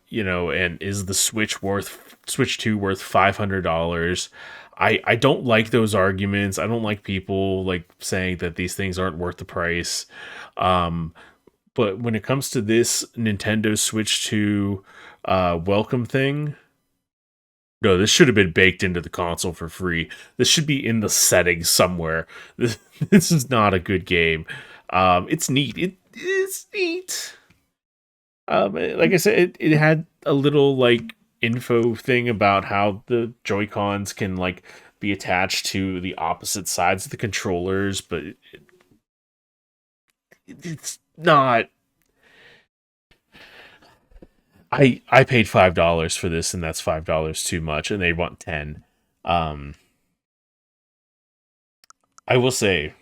You know, and is the Switch 2 worth $500? I don't like those arguments. I don't like people, like, saying that these things aren't worth the price. But when it comes to this Nintendo Switch 2 welcome thing, no, this should have been baked into the console for free. This should be in the settings somewhere. This is not a good game. It's neat. It is neat. Like I said, it had a little, like, info thing about how the Joy-Cons can, like, be attached to the opposite sides of the controllers, but it's not. I paid $5 for this, and that's $5 too much, and they want 10. Um, I will say,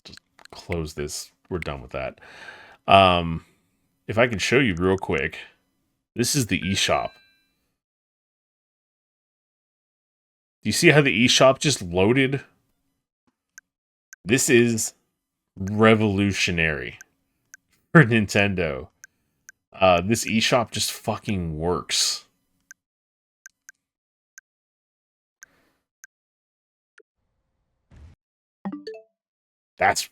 just close this. We're done with that. If I can show you real quick, this is the eShop. Do you see how the eShop just loaded? This is revolutionary for Nintendo. This eShop just fucking works. That's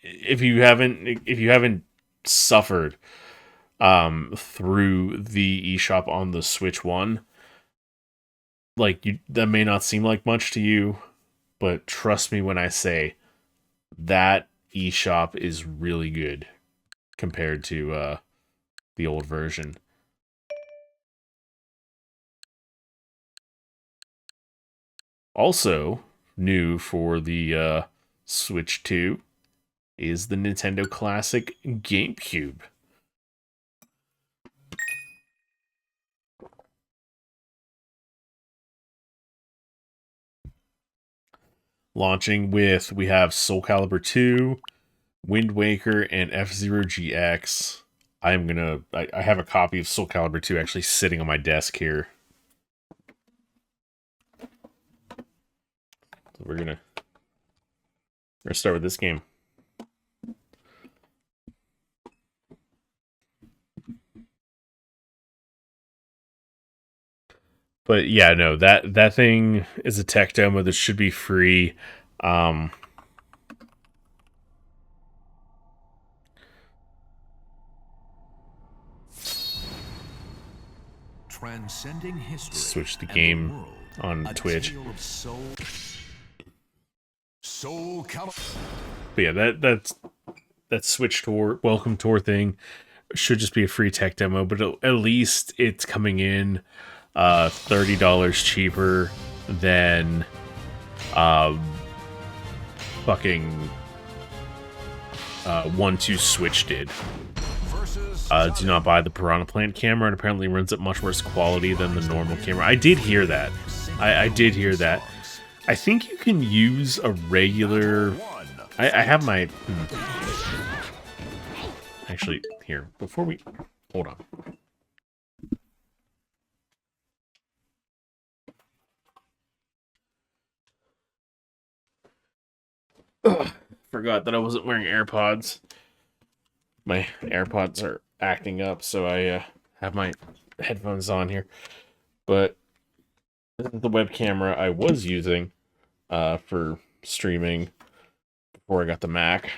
if you haven't suffered through the eShop on the Switch 1, like, that may not seem like much to you, but trust me when I say that eShop is really good compared to the old version. Also new for the Switch 2 is the Nintendo Classic GameCube. Launching with, we have Soul Calibur 2, Wind Waker, and F-Zero GX. I have a copy of Soul Calibur 2 actually sitting on my desk here. So we're gonna start with this game. But yeah, no, that thing is a tech demo that should be free. Transcending history. Switch the game on Twitch. But yeah, that Switch Tour Welcome Tour thing should just be a free tech demo, but at least it's coming in $30 cheaper than fucking 1-2 Switch did. Do not buy the Piranha Plant camera. It apparently runs at much worse quality than the normal camera. I did hear that. I did hear that. I think you can use a regular... I have my... Actually, here, before we... Hold on. Ugh, forgot that I wasn't wearing AirPods. My AirPods are acting up, so I have my headphones on here. But this is the web camera I was using for streaming before I got the Mac.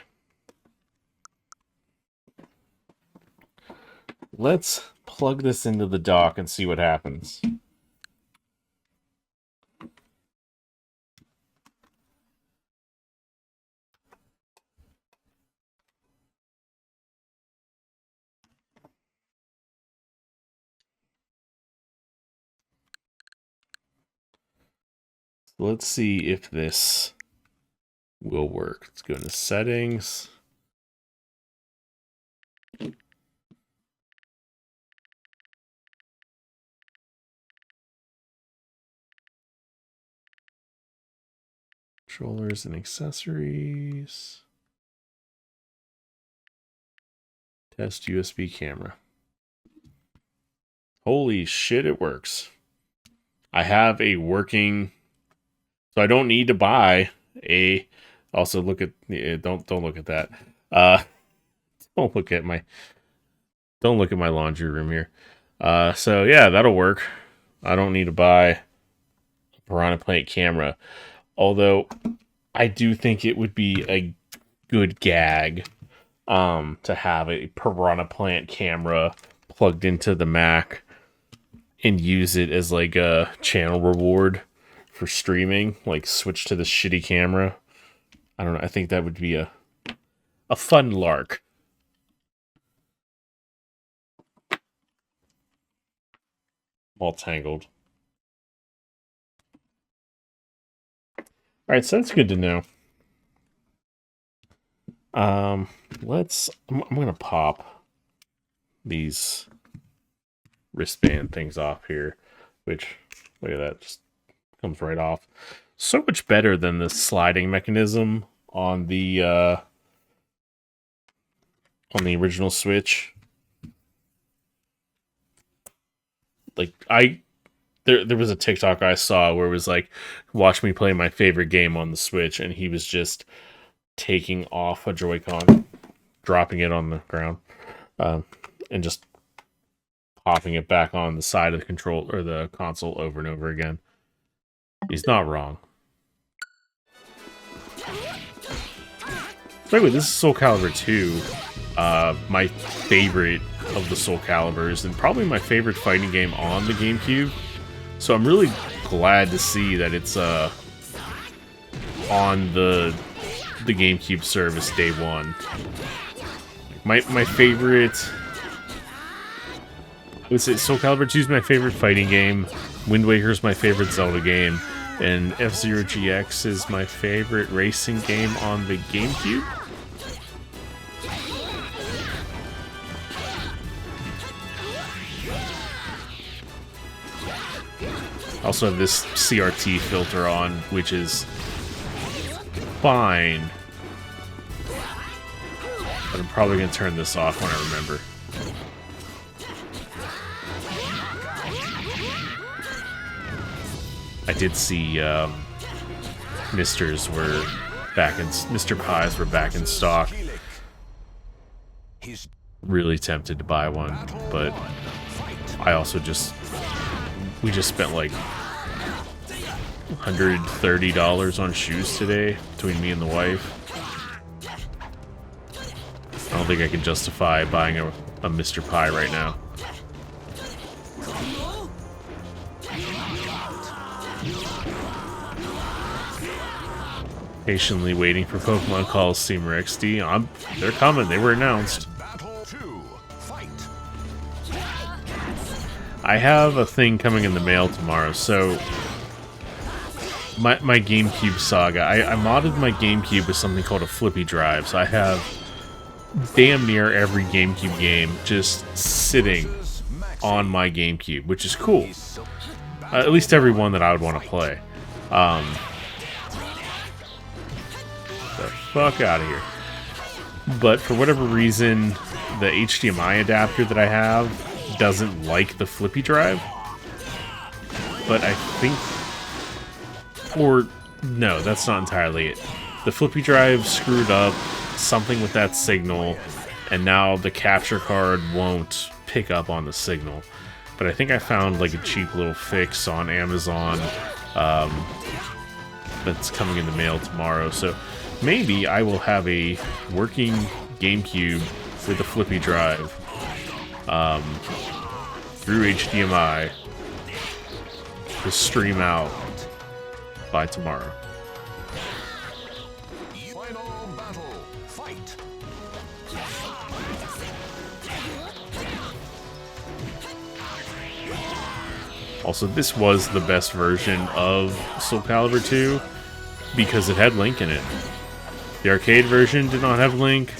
Let's plug this into the dock and see what happens. Let's see if this will work. Let's go into settings. Controllers and accessories. Test USB camera. Holy shit, it works. I have a working... So I don't need to buy a... Also, look at... Don't look at that. Don't look at my laundry room here. So yeah, that'll work. I don't need to buy a Piranha Plant camera. Although, I do think it would be a good gag to have a Piranha Plant camera plugged into the Mac and use it as like a channel reward for streaming, like switch to the shitty camera. I don't know. I think that would be a fun lark. All tangled. All right, so that's good to know. I'm gonna pop these wristband things off here, which, look at that, just comes right off. So much better than the sliding mechanism on the original Switch. Like, there was a TikTok I saw where it was like, watch me play my favorite game on the Switch, and he was just taking off a Joy-Con, dropping it on the ground, and just popping it back on the side of the control or the console over and over again. He's not wrong. By the way, this is Soul Calibur 2, my favorite of the Soul Caliburs, and probably my favorite fighting game on the GameCube. So I'm really glad to see that it's on the GameCube service day one. My favorite... I would say Soul Calibur 2 is my favorite fighting game, Wind Waker is my favorite Zelda game, and F-Zero GX is my favorite racing game on the GameCube. I also have this CRT filter on, which is fine. But I'm probably going to turn this off when I remember. I did see Misters were back in Mr. Pies were back in stock. Really tempted to buy one, but I also we just spent like $130 on shoes today between me and the wife. I don't think I can justify buying a Mr. Pie right now. Patiently waiting for Pokemon Coliseum or XD. They're coming. They were announced. I have a thing coming in the mail tomorrow, so my GameCube saga. I modded my GameCube with something called a flippy drive, so I have damn near every GameCube game just sitting on my GameCube, which is cool. At least every one that I would want to play. The fuck out of here. But for whatever reason, the HDMI adapter that I have doesn't like the flippy drive. But I think... Or, no, that's not entirely it. The flippy drive screwed up something with that signal, and now the capture card won't pick up on the signal. But I think I found like a cheap little fix on Amazon that's coming in the mail tomorrow. So maybe I will have a working GameCube with a flippy drive through HDMI to stream out by tomorrow. Final battle, fight. Also, this was the best version of Soul Calibur 2 because it had Link in it. The arcade version did not have Link,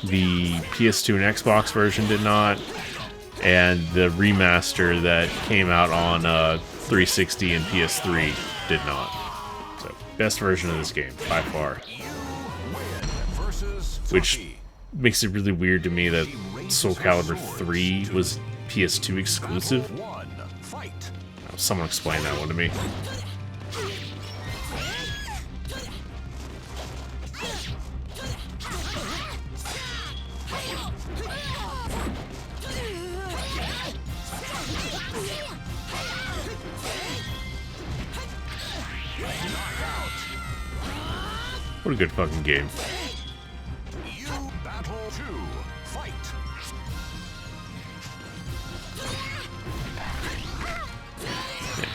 the PS2 and Xbox version did not, and the remaster that came out on 360 and PS3 did not. So, best version of this game, by far. Which makes it really weird to me that Soul Calibur 3 was PS2 exclusive. Someone explain that one to me. What a good fucking game.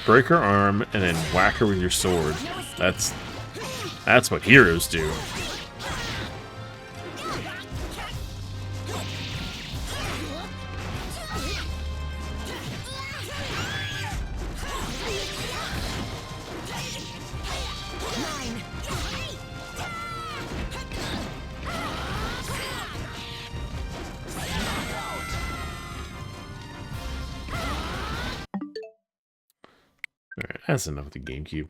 Break her arm and then whack her with your sword. That's what heroes do. Alright, that's enough of the GameCube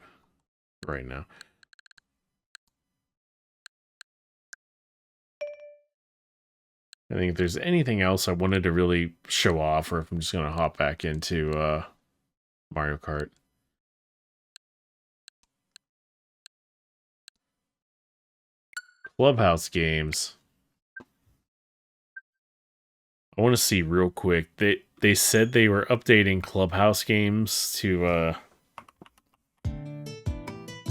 right now. I think if there's anything else I wanted to really show off, or if I'm just going to hop back into Mario Kart. Clubhouse games. I want to see real quick. They said they were updating Clubhouse games to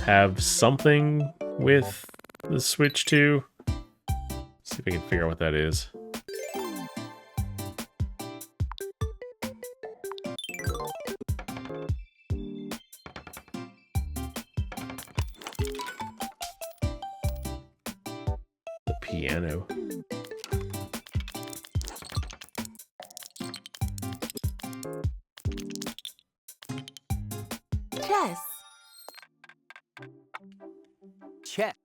have something with the Switch 2. See if I can figure out what that is. The piano. Chess. Check.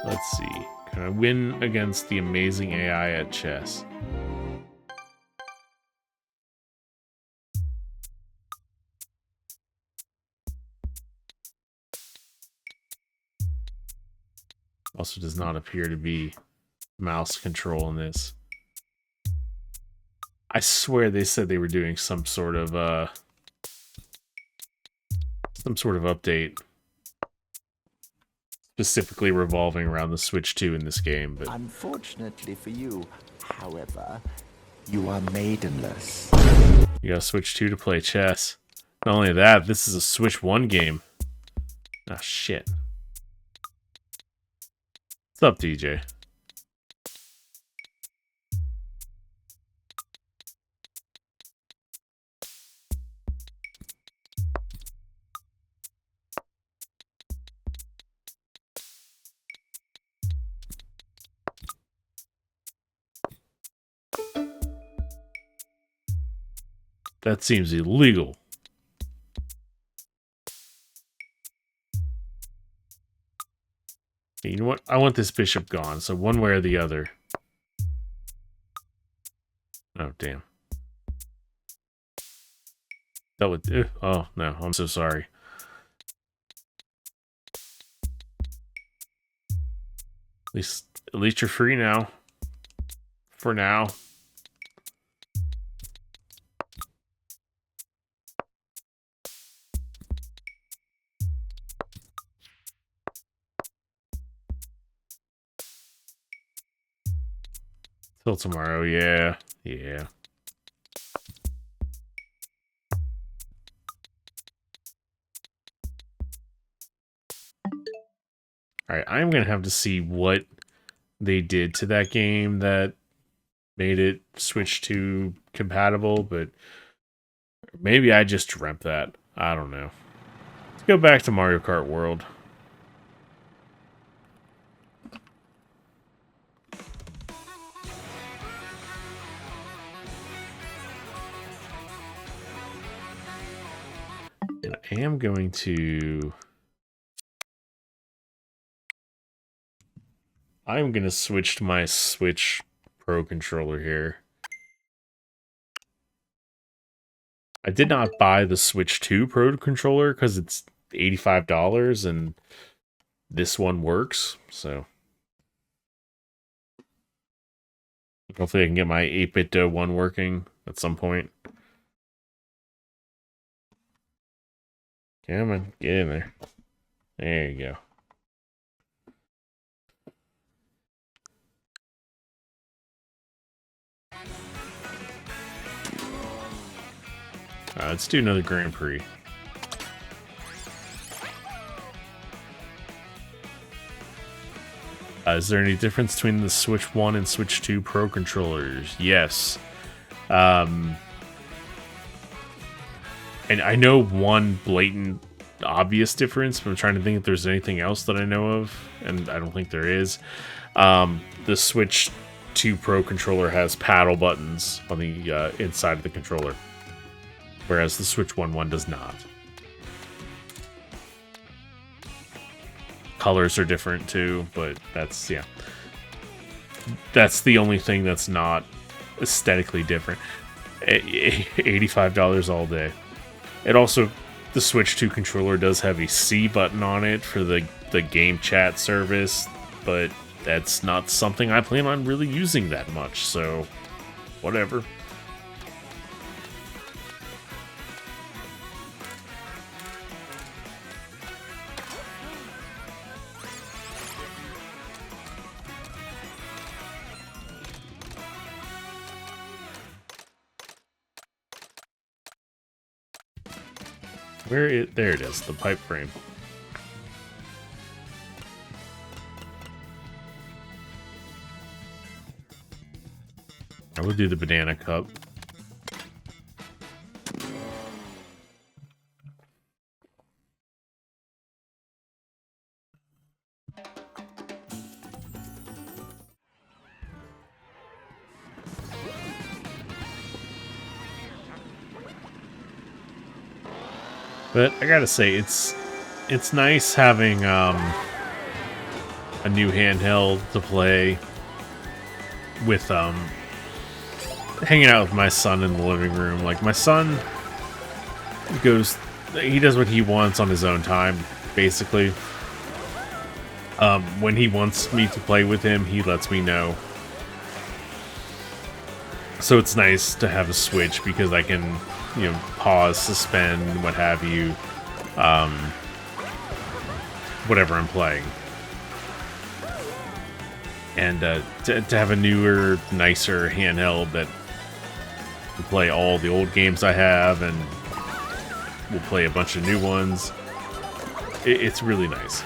Let's see. Can I win against the amazing AI at chess? Also does not appear to be mouse control in this. I swear they said they were doing some sort of some sort of update specifically revolving around the Switch 2 in this game, but Unfortunately for you, however, you are maidenless. you gotta Switch 2 to play chess. Not only that, this is a Switch 1 game. Ah, shit. What's up, DJ? That seems illegal. You know what? I want this bishop gone, so one way or the other. Oh, damn. That would... oh, no. I'm so sorry. At least you're free now. For now. Till tomorrow, yeah. Yeah. Alright, I'm gonna have to see what they did to that game that made it Switch 2 compatible, but maybe I just dreamt that. I don't know. Let's go back to Mario Kart World. And I am going to... I'm going to switch to my Switch Pro controller here. I did not buy the Switch 2 Pro controller because it's $85 and this one works, so... Hopefully I can get my 8-bit one working at some point. Come on, get in there. There you go. Let's do another Grand Prix. Is there any difference between the Switch 1 and Switch 2 Pro controllers? Yes. And I know one blatant, obvious difference, but I'm trying to think if there's anything else that I know of, and I don't think there is. The Switch 2 Pro controller has paddle buttons on the inside of the controller, whereas the Switch 1 does not. Colors are different too, but that's, yeah. That's the only thing that's not aesthetically different. $85 all day. It also, the Switch 2 controller does have a C button on it for the game chat service, but that's not something I plan on really using that much, so whatever. There it is, the pipe frame. I would do the banana cup. But I gotta say, it's nice having a new handheld to play with hanging out with my son in the living room. Like, my son he does what he wants on his own time, basically. When he wants me to play with him, he lets me know. So it's nice to have a Switch because I can, pause, suspend, what have you, whatever I'm playing. And to have a newer, nicer handheld that will play all the old games I have and will play a bunch of new ones, it's really nice.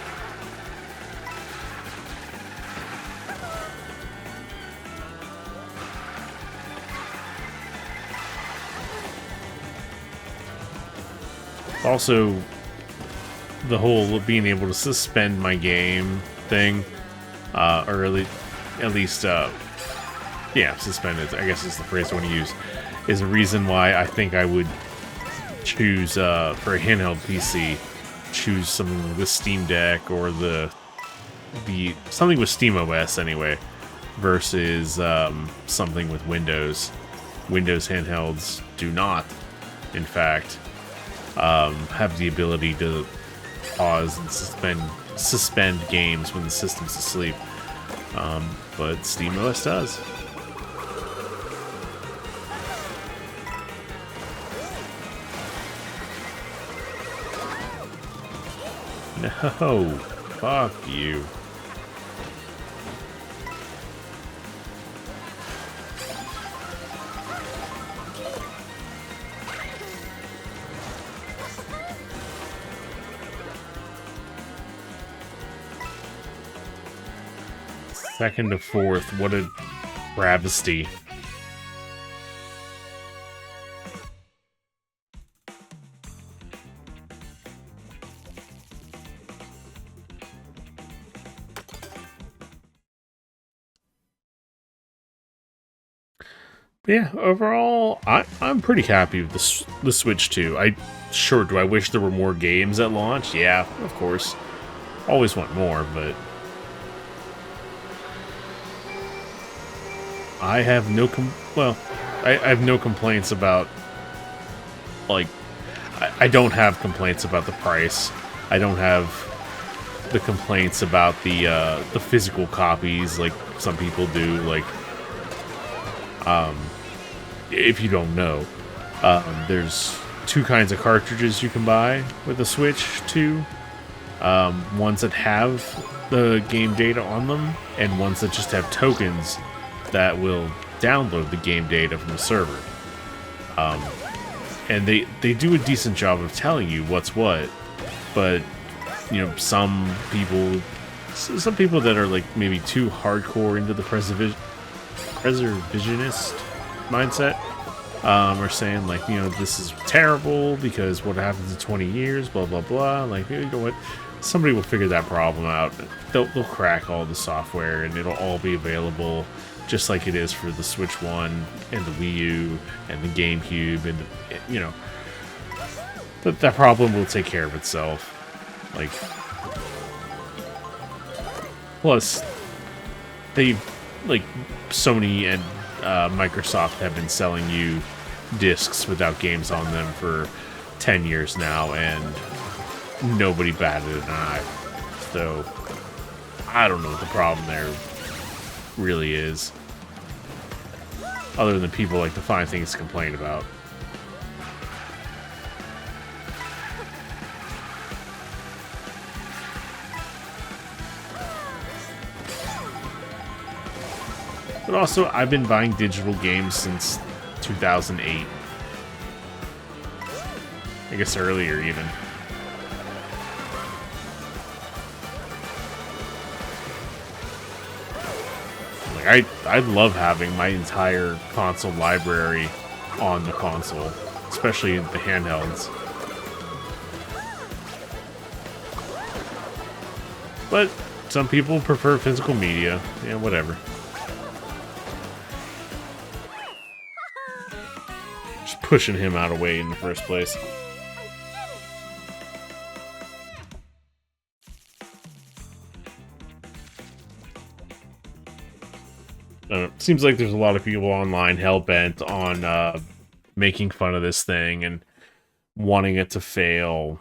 Also, the whole being able to suspend my game thing, or at least, yeah, suspend it, I guess is the phrase I want to use, is a reason why I think I would choose, for a handheld PC, choose something with Steam Deck or the something with Steam OS anyway, versus something with Windows. Windows handhelds do not, in fact, have the ability to pause and suspend games when the system's asleep. But SteamOS does. No, fuck you. Second to fourth, what a travesty. But yeah, overall, I'm pretty happy with the Switch 2. Sure, do I wish there were more games at launch? Yeah, of course. Always want more, but I have no I have no complaints about, like, I don't have complaints about the price. I don't have the complaints about the physical copies like some people do. Like, if you don't know, there's two kinds of cartridges you can buy with the Switch 2. Ones that have the game data on them, and ones that just have tokens that will download the game data from the server. And they do a decent job of telling you what's what, but you know, some people that are like maybe too hardcore into the preservationist mindset are saying, like, you know, this is terrible because what happens in 20 years, blah blah blah. Like, you know what? Somebody will figure that problem out. They'll crack all the software, and it'll all be available just like it is for the Switch 1 and the Wii U and the GameCube, and you know, that problem will take care of itself. Like, plus, like Sony and Microsoft have been selling you discs without games on them for 10 years now, and nobody batted an eye. So I don't know what the problem there really is, other than people like to find things to complain about. But also, I've been buying digital games since 2008. I guess earlier, even. Like, I love having my entire console library on the console, especially the handhelds. But some people prefer physical media. Yeah, whatever. Just pushing him out of the way in the first place. Seems like there's a lot of people online hell-bent on making fun of this thing and wanting it to fail.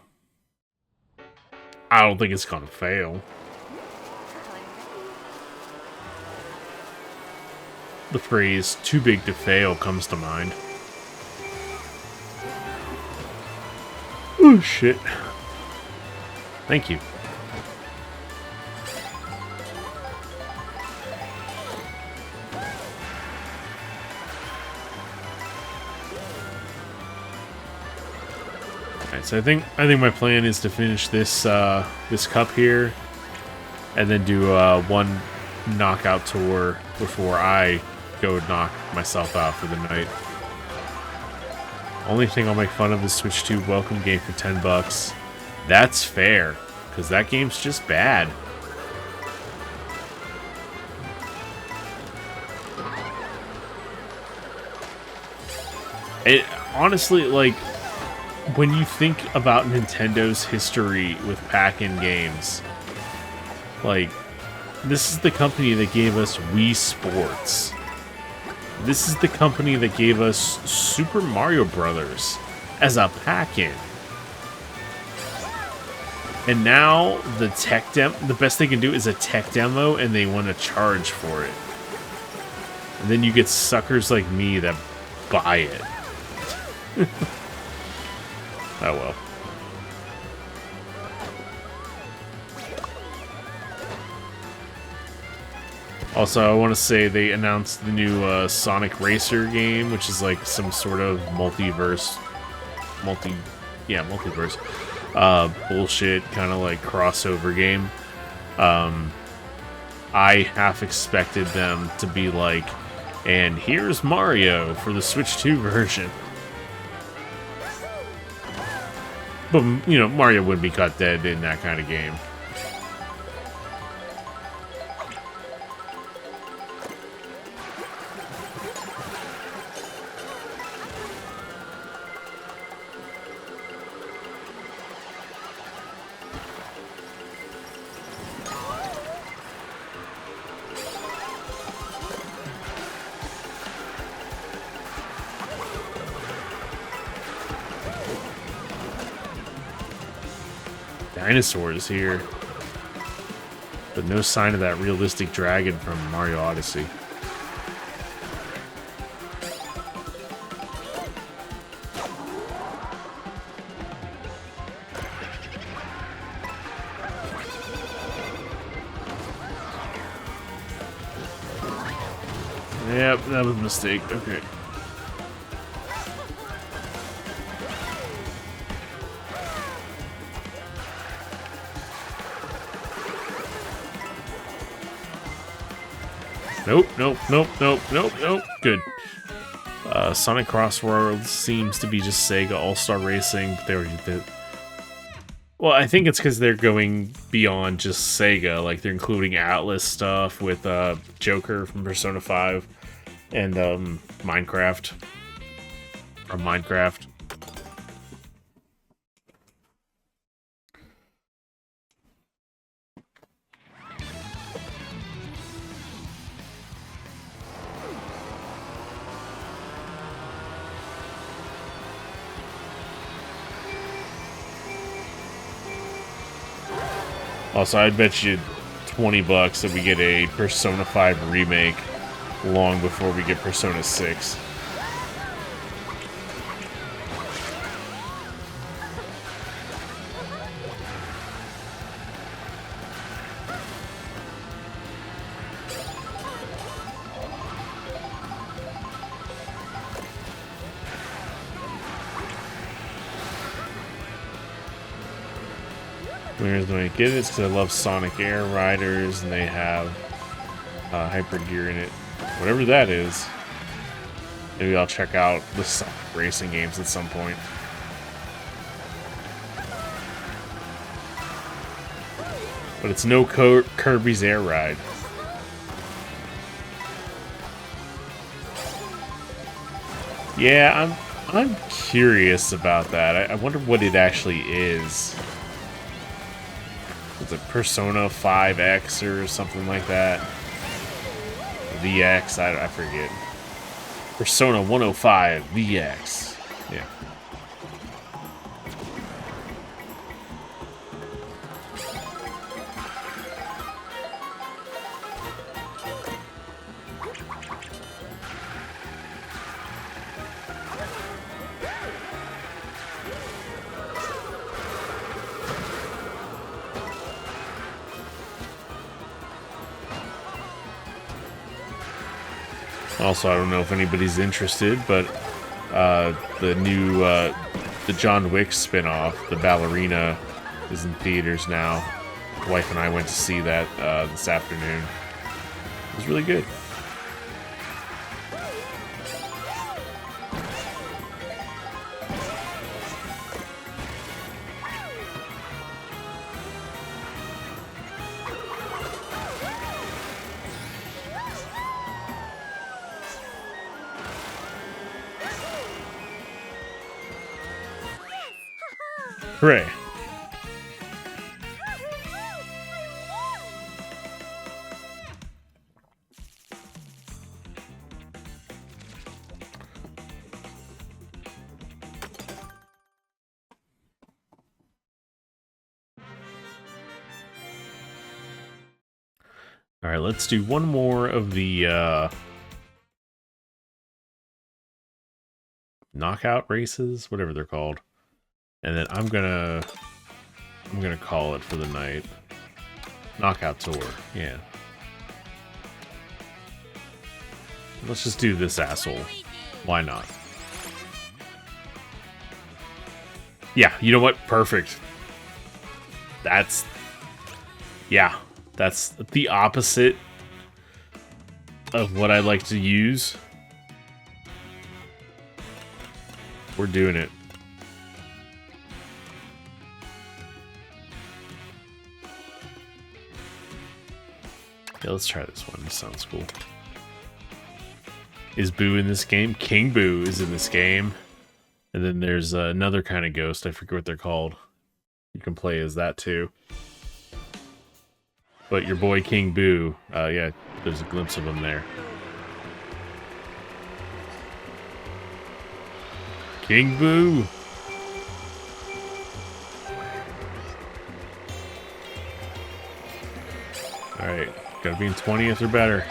I don't think it's gonna fail. The phrase "too big to fail" comes to mind. Oh shit. Thank you. Alright, so I think my plan is to finish this this cup here, and then do one knockout tour before I go knock myself out for the night. Only thing I'll make fun of is Switch 2 welcome game for $10. That's fair, because that game's just bad. It honestly, like, when you think about Nintendo's history with pack-in games, like, this is the company that gave us Wii Sports. This is the company that gave us Super Mario Brothers as a pack-in. And now the best they can do is a tech demo, and they want to charge for it. And then you get suckers like me that buy it. Oh well. Also, I want to say they announced the new Sonic Racer game, which is like some sort of multiverse bullshit kind of like crossover game. I half expected them to be like, and here's Mario for the Switch 2 version. But, you know, Mario wouldn't be cut dead in that kind of game. Dinosaurs here, but no sign of that realistic dragon from Mario Odyssey. Yep, that was a mistake. Okay. Nope, nope, nope, nope, nope, nope. Good. Sonic Cross World seems to be just Sega All-Star Racing. They already did. Well, I think it's because they're going beyond just Sega. Like, they're including Atlas stuff with Joker from Persona 5 and Minecraft. From Minecraft. Also, I'd bet you $20 that we get a Persona 5 remake long before we get Persona 6. The reason I get it is because I love Sonic Air Riders, and they have Hyper Gear in it. Whatever that is. Maybe I'll check out the Sonic racing games at some point. But it's no Kirby's Air Ride. Yeah, I'm curious about that. I wonder what it actually is. Is it Persona 5X or something like that? VX, I forget. Persona 105 VX. Yeah. Also, I don't know if anybody's interested, but the new the John Wick spinoff, The Ballerina, is in theaters now. My wife and I went to see that this afternoon. It was really good. Hooray. All right, let's do one more of the knockout races, whatever they're called. And then I'm gonna call it for the night. Knockout tour, yeah. Let's just do this asshole. Why not? Yeah, you know what? Perfect. That's the opposite of what I like to use. We're doing it. Yeah, let's try this one. This sounds cool. Is Boo in this game? King Boo is in this game. And then there's another kind of ghost. I forget what they're called. You can play as that too. But your boy King Boo, yeah, there's a glimpse of him there. King Boo! Alright, gotta be in 20th or better.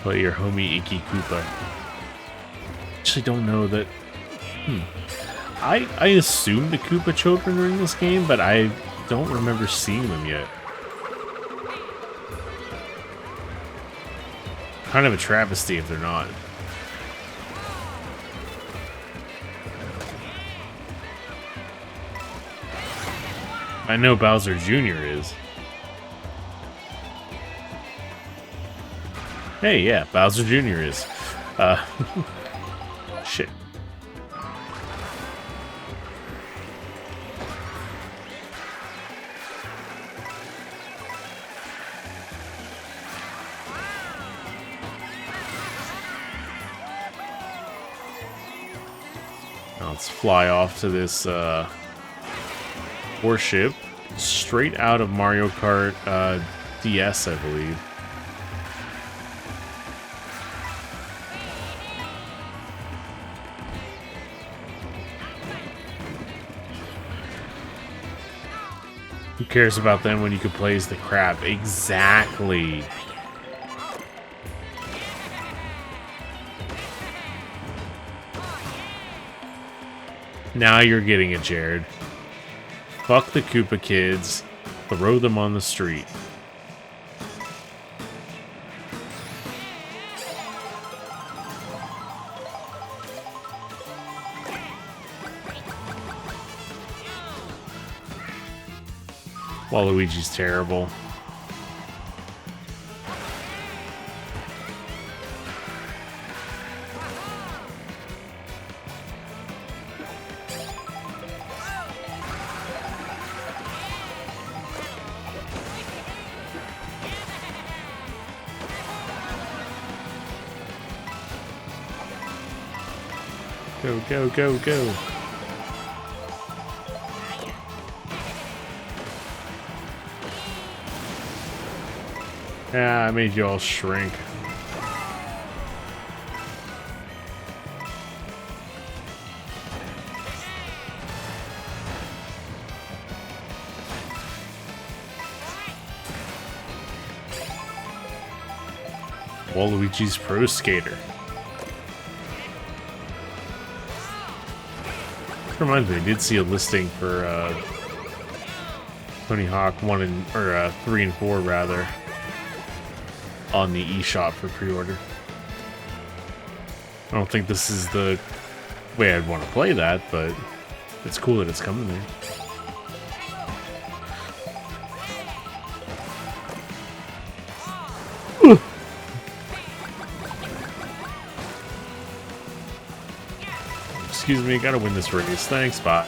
Play your homie Icky Koopa. Actually don't know that... I assume the Koopa children are in this game, but I don't remember seeing them yet. Kind of a travesty if they're not. I know Bowser Jr. is. Hey, yeah, Bowser Jr. is. Shit. Now let's fly off to this warship straight out of Mario Kart DS, I believe. Who cares about them when you can play as the crab? Exactly. Now you're getting it, Jared. Fuck the Koopa kids. Throw them on the street. Waluigi's terrible. Go, go, go, go. Yeah, I made you all shrink. Waluigi's Pro Skater. Reminds me, I did see a listing for Tony Hawk 1 and 3 and 4 rather on the eShop for pre-order. I don't think this is the way I'd want to play that, but it's cool that it's coming there. Excuse me, gotta win this race. Thanks, bot.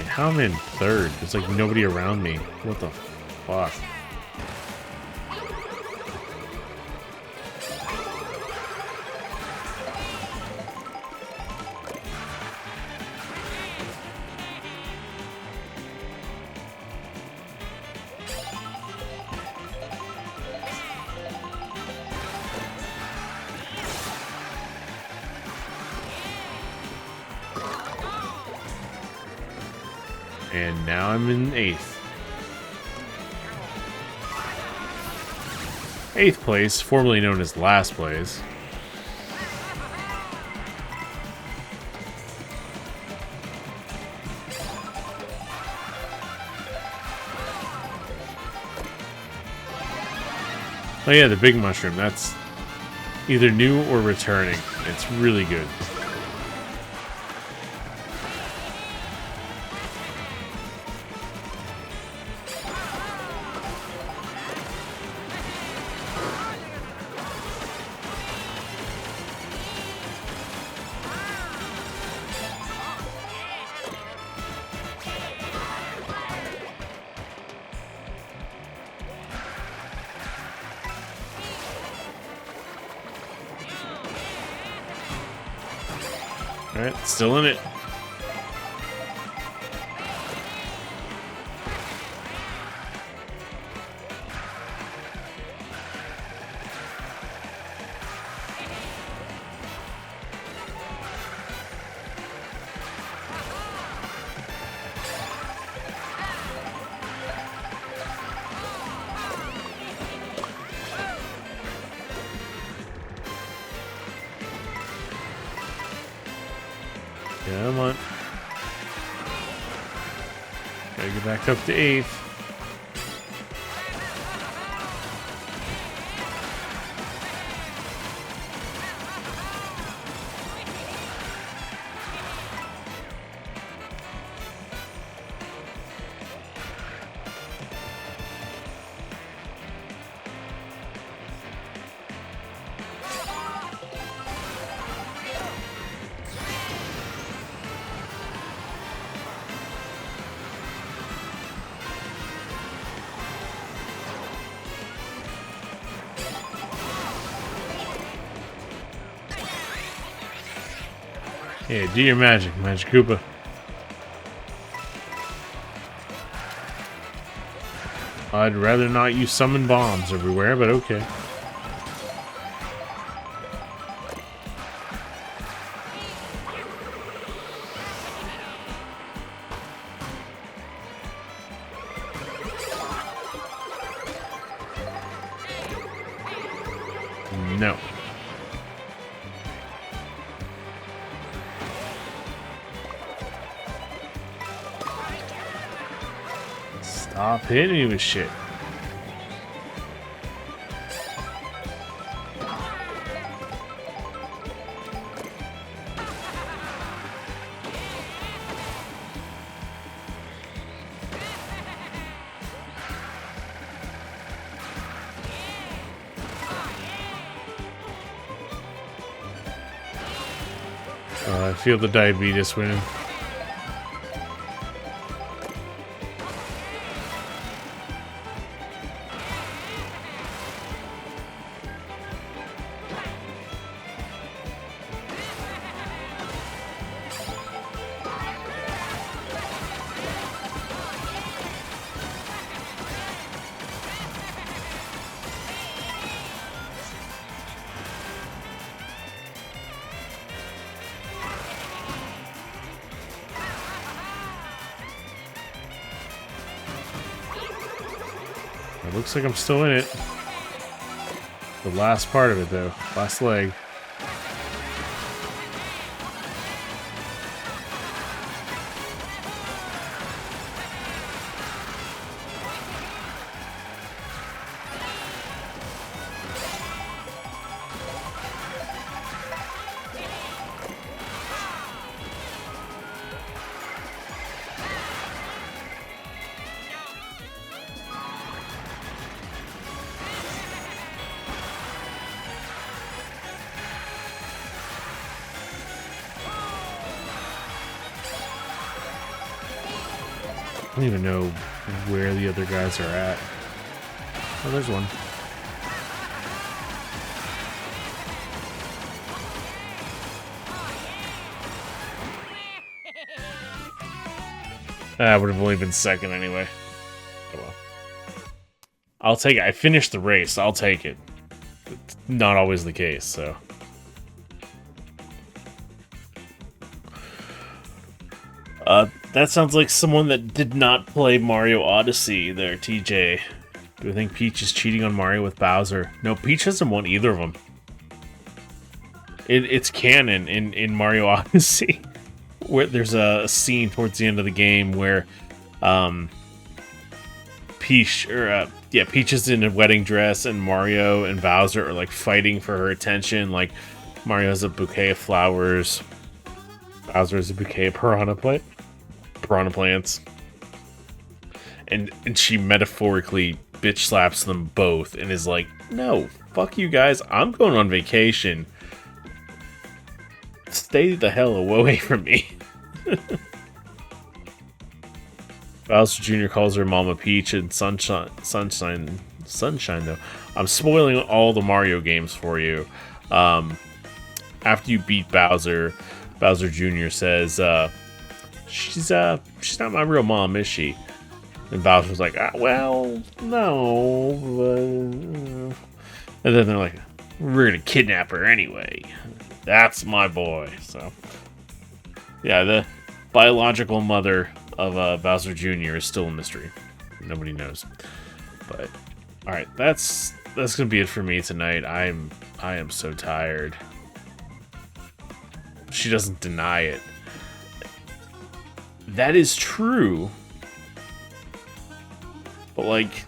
How I'm in third? There's like nobody around me. What the fuck? And now I'm in 8th. 8th place, formerly known as last place. Oh yeah, the big mushroom. That's either new or returning. It's really good. Alright, still in it. Come on. Gotta get back up to 8th. Yeah, do your magic, Magic Koopa. I'd rather not you summon bombs everywhere, but okay. No. Stop hitting me with shit. I feel the diabetes winning. It looks like I'm still in it. The last part of it, though. Last leg. I don't even know where the other guys are at. Oh, there's one. That would have only been second anyway. Oh well. I'll take it. I finished the race. I'll take it. It's not always the case, so. That sounds like someone that did not play Mario Odyssey there, TJ. Do I think Peach is cheating on Mario with Bowser? No, Peach hasn't won either of them. It's canon in Mario Odyssey. Where there's a scene towards the end of the game where Peach is in a wedding dress and Mario and Bowser are like fighting for her attention. Like Mario has a bouquet of flowers, Bowser has a bouquet of piranha plants, and she metaphorically bitch slaps them both and is like, "No, fuck you guys, I'm going on vacation. Stay the hell away from me." Bowser Jr. calls her Mama Peach and Sunshine though. I'm spoiling all the Mario games for you. After you beat Bowser, Bowser Jr. says, she's not my real mom, is she? And Bowser's like, well, no, but... And then they're like, we're gonna kidnap her anyway. That's my boy. So, yeah, the biological mother of Bowser Jr. is still a mystery. Nobody knows. But all right, that's gonna be it for me tonight. I am so tired. She doesn't deny it. That is true. But like,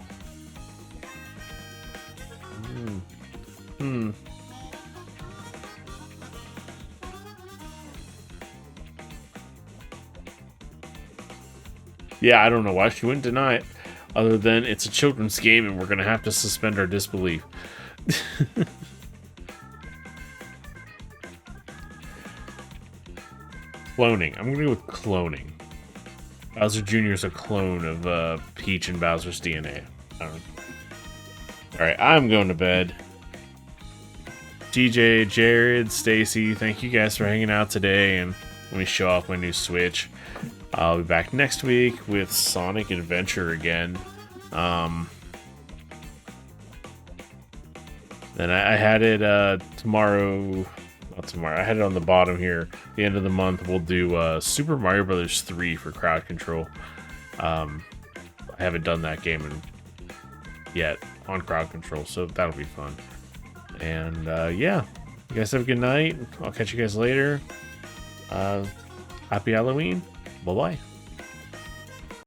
yeah, I don't know why she wouldn't deny it, other than it's a children's game and we're gonna have to suspend our disbelief. Cloning. I'm gonna go with cloning. Bowser Jr. is a clone of Peach and Bowser's DNA. Alright, I'm going to bed. DJ, Jared, Stacy, thank you guys for hanging out today, and let me show off my new Switch. I'll be back next week with Sonic Adventure again. Then I had it tomorrow. Not tomorrow. I had it on the bottom here. The end of the month, we'll do Super Mario Brothers 3 for crowd control. I haven't done that game yet on crowd control, so that'll be fun. And yeah, you guys have a good night. I'll catch you guys later. Happy Halloween. Bye-bye.